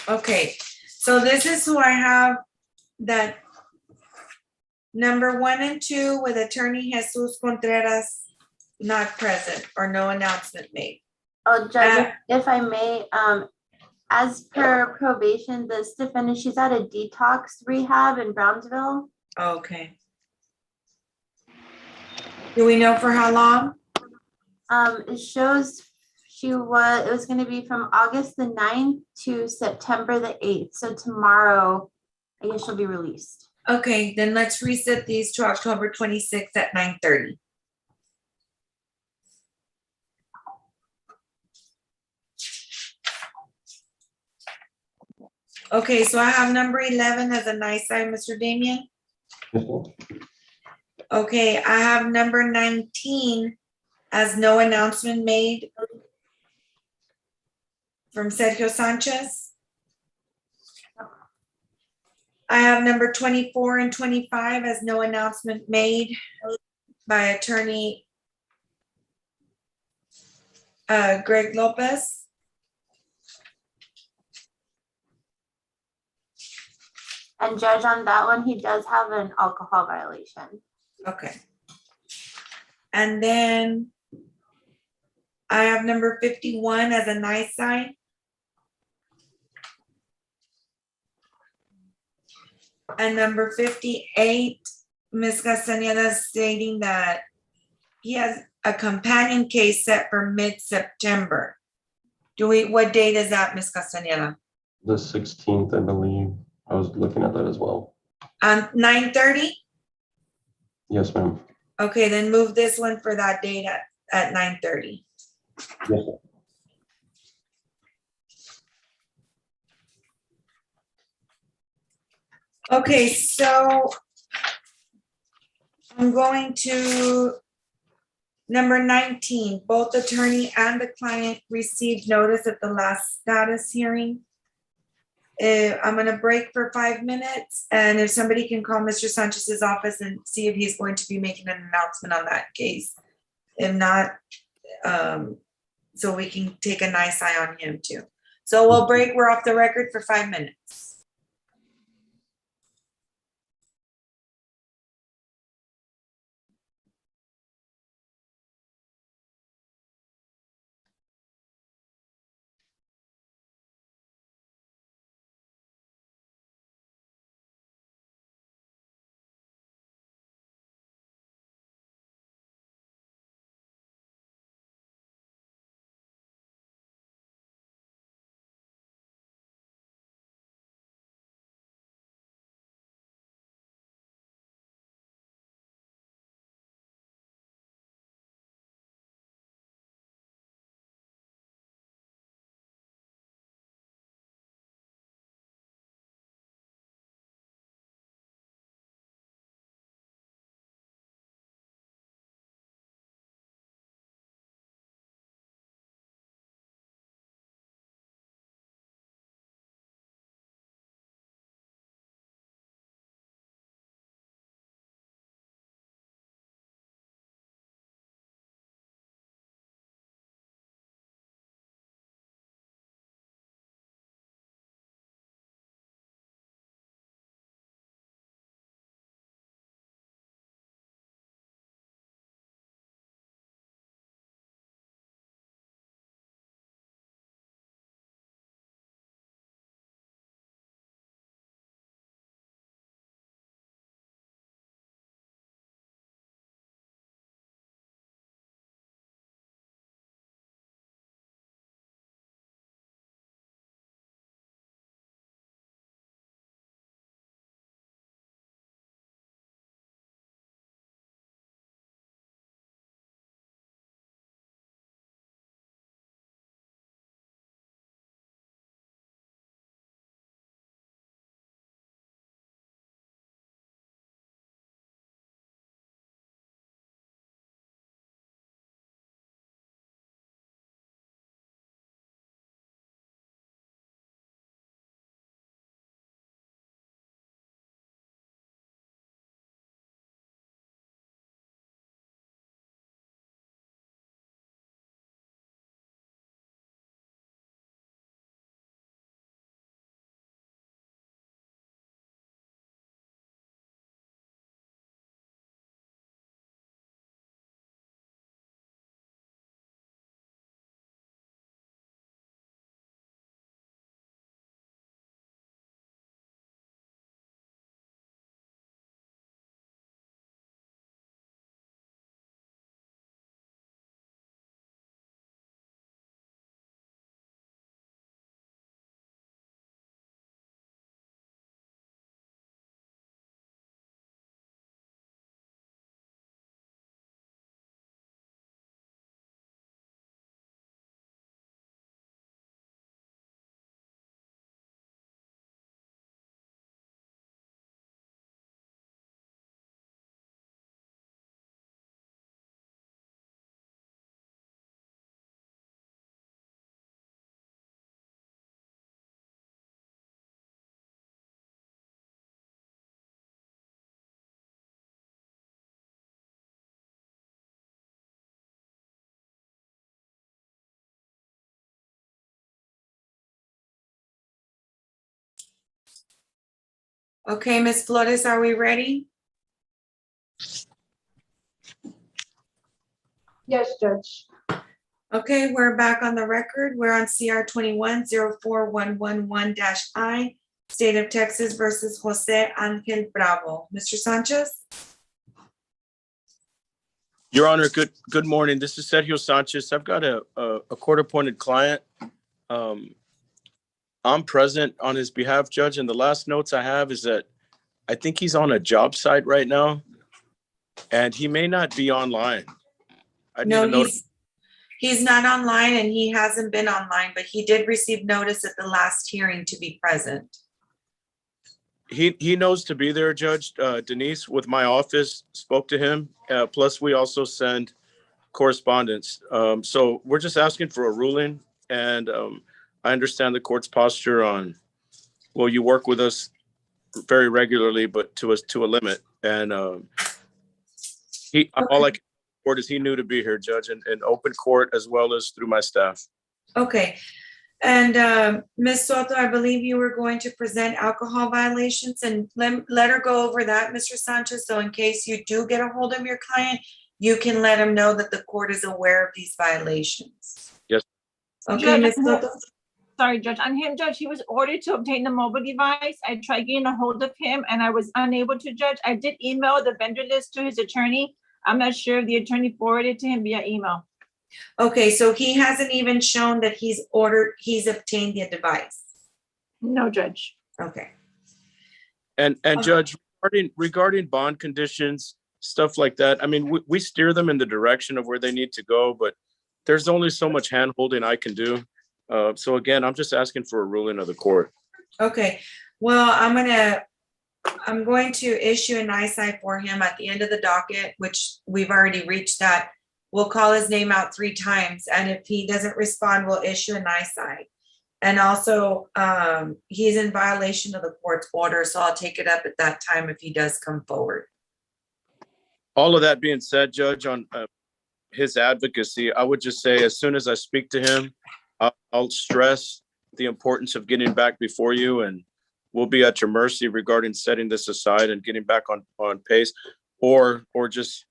okay, so this is who I have that number 1 and 2 with attorney Jesus Contreras not present or no announcement made. Oh, Judge, if I may, as per probation, this defendant, she's at a detox rehab in Brownsville. Okay. Do we know for how long? It shows it was going to be from August the 9th to September the 8th. So tomorrow, I guess she'll be released. Okay, then let's reset these to October 26th at 9:30. Okay, so I have number 11 as a nice sign, Mr. Damian. Okay, I have number 19 as no announcement made from Sergio Sanchez. I have number 24 and 25 as no announcement made by attorney Greg Lopez. And Judge, on that one, he does have an alcohol violation. Okay. And then I have number 51 as a nice sign. And number 58, Ms. Castañeda stating that he has, a companion case set for mid-September. What date is that, Ms. Castaneda? The 16th, I believe. I was looking at that as well. 9:30? Yes, ma'am. Okay, then move this one for that date at 9:30. Yes, sir. Okay, so I'm going to number 19. Both attorney and the client received notice at the last status hearing. I'm gonna break for 5 minutes, and if somebody can call Mr. Sanchez's office and see if he's going to be making an announcement on that case. If not, so we can take a nice eye on him too. So we'll break, we're off the record for 5 minutes. Okay, Ms. Flores, are we ready? Yes, Judge. Okay, we're back on the record. We're on CR 21-04111-I, State of Texas versus Jose Angel Bravo. Mr. Sanchez? Your Honor, good morning. This is Sergio Sanchez. I've got a court-appointed client. I'm present on his behalf, Judge, and the last notes I have is that I think he's on a job site right now, and he may not be online. I need No, to know. he's not online and he hasn't been online, but he did receive notice at the last hearing to be present. He knows to be there, Judge. Denise with my office spoke to him. Plus, we also send correspondence. So we're just asking for a ruling, and I understand the court's posture on, well, you work with us very regularly, but to a limit. And all I can report is he knew to be here, Judge, in open court as well as through my staff. Okay. And Ms. Soto, I believe you were going to present alcohol violations, and let her go over that, Mr. Sanchez. So in case you do get a hold of your client, you can let him know that the court is aware of these violations. Yes. Okay, Judge, Ms. Soto. Sorry, Judge, on him, Judge, he was ordered to obtain the mobile device. I tried getting a hold of him and I was unable to, Judge. I did email the vendor list to his attorney. I'm not sure if the attorney forwarded to him via email. Okay, so he hasn't even shown that he's obtained the device. No, Judge. Okay. And Judge, regarding bond conditions, stuff like that, I mean, we steer them in the direction of where they need to go, but there's only so much hand holding I can do. So again, I'm just asking for a ruling of the court. Okay, well, I'm going to issue an eyesight for him at the end of the docket, which we've already reached that. We'll call his name out 3 times, and if he doesn't respond, we'll issue an eyesight. And also, he's in violation of the court's order, so I'll take it up at that time if he does come forward. All of that being said, Judge, on his advocacy, I would just say as soon as I speak to him, I'll stress the importance of getting back before you, and we'll be at your mercy regarding setting this aside and getting back on pace, or just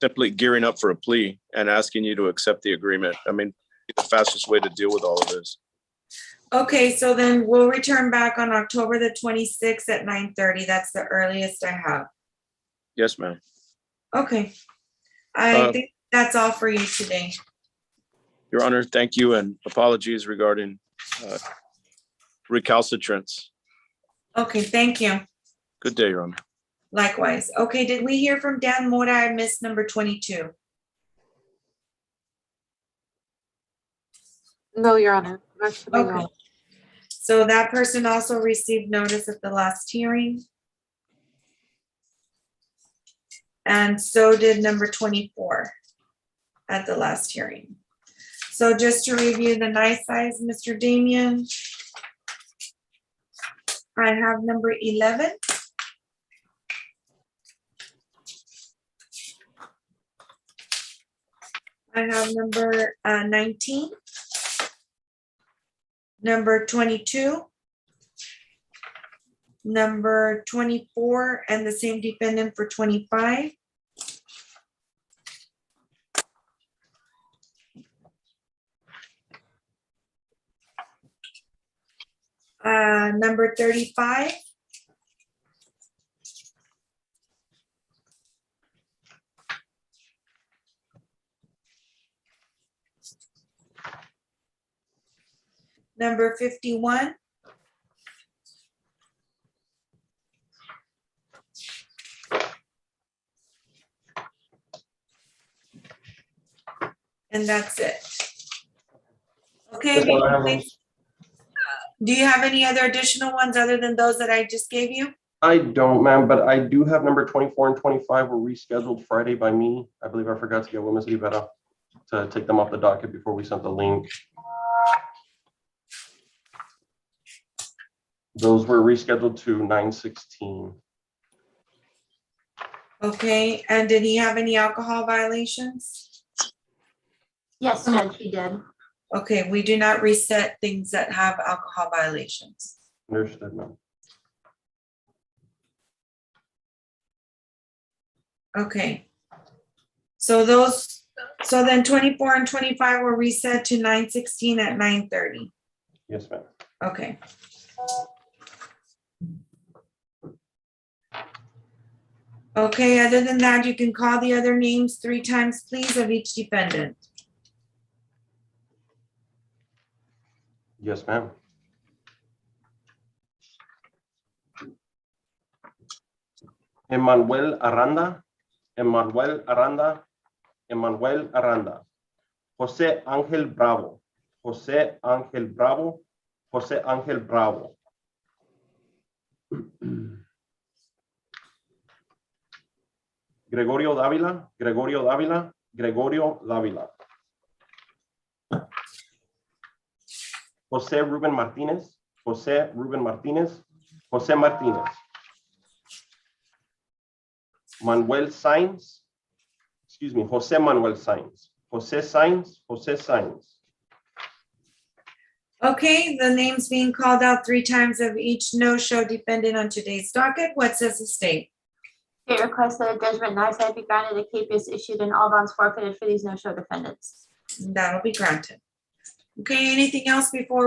simply gearing up for a plea and asking you to accept the agreement. I mean, the fastest way to deal with all of this. Okay, so then we'll return back on October the 26th at 9:30. That's the earliest I have. Yes, ma'am. Okay. I think that's all for you today. Your Honor, thank you, and apologies regarding recalcitrance. Okay, thank you. Good day, Your Honor. Likewise. Okay, did we hear from Dan Mora? I missed number 22. No, Your Honor. Okay. So that person also received notice at the last hearing. And so did number 24 at the last hearing. So just to review the nice size, Mr. Damian, I have number 11. I have number 19. Number 22. Number 24, and the same defendant for 25. Number 35. Number 51. And that's it. Okay. Do you have any other additional ones other than those that I just gave you? I don't, ma'am, but I do have number 24 and 25 were rescheduled Friday by me. I believe I forgot to get Ms. Rivera to take them off the docket before we sent the link. Those were rescheduled to 9/16. Okay, and did he have any alcohol violations? Yes, Judge, he did. Okay, we do not reset things that have alcohol violations. Understood, ma'am. Okay. So then 24 and 25 were reset to 9/16 at 9:30. Yes, ma'am. Okay, other than that, you can call the other names 3 times, please, of each defendant. Yes, ma'am. Emmanuel Aranda, Emmanuel Aranda, Emmanuel Aranda. José Ángel Bravo, José Ángel Bravo, José Ángel Bravo. Gregorio Dávila, Gregorio Dávila, Gregorio Dávila. José Rubén Martínez, José Rubén Martínez, José Martínez. Manuel Sainz, excuse me, José Manuel Sainz, José Sainz, José Sainz. Okay, the names being called out 3 times of each no-show defendant on today's docket. What says the state? State requests that a judgment not outside be granted, a capias issued, and all bonds forfeited for these no-show defendants. That'll be granted. Okay, anything else before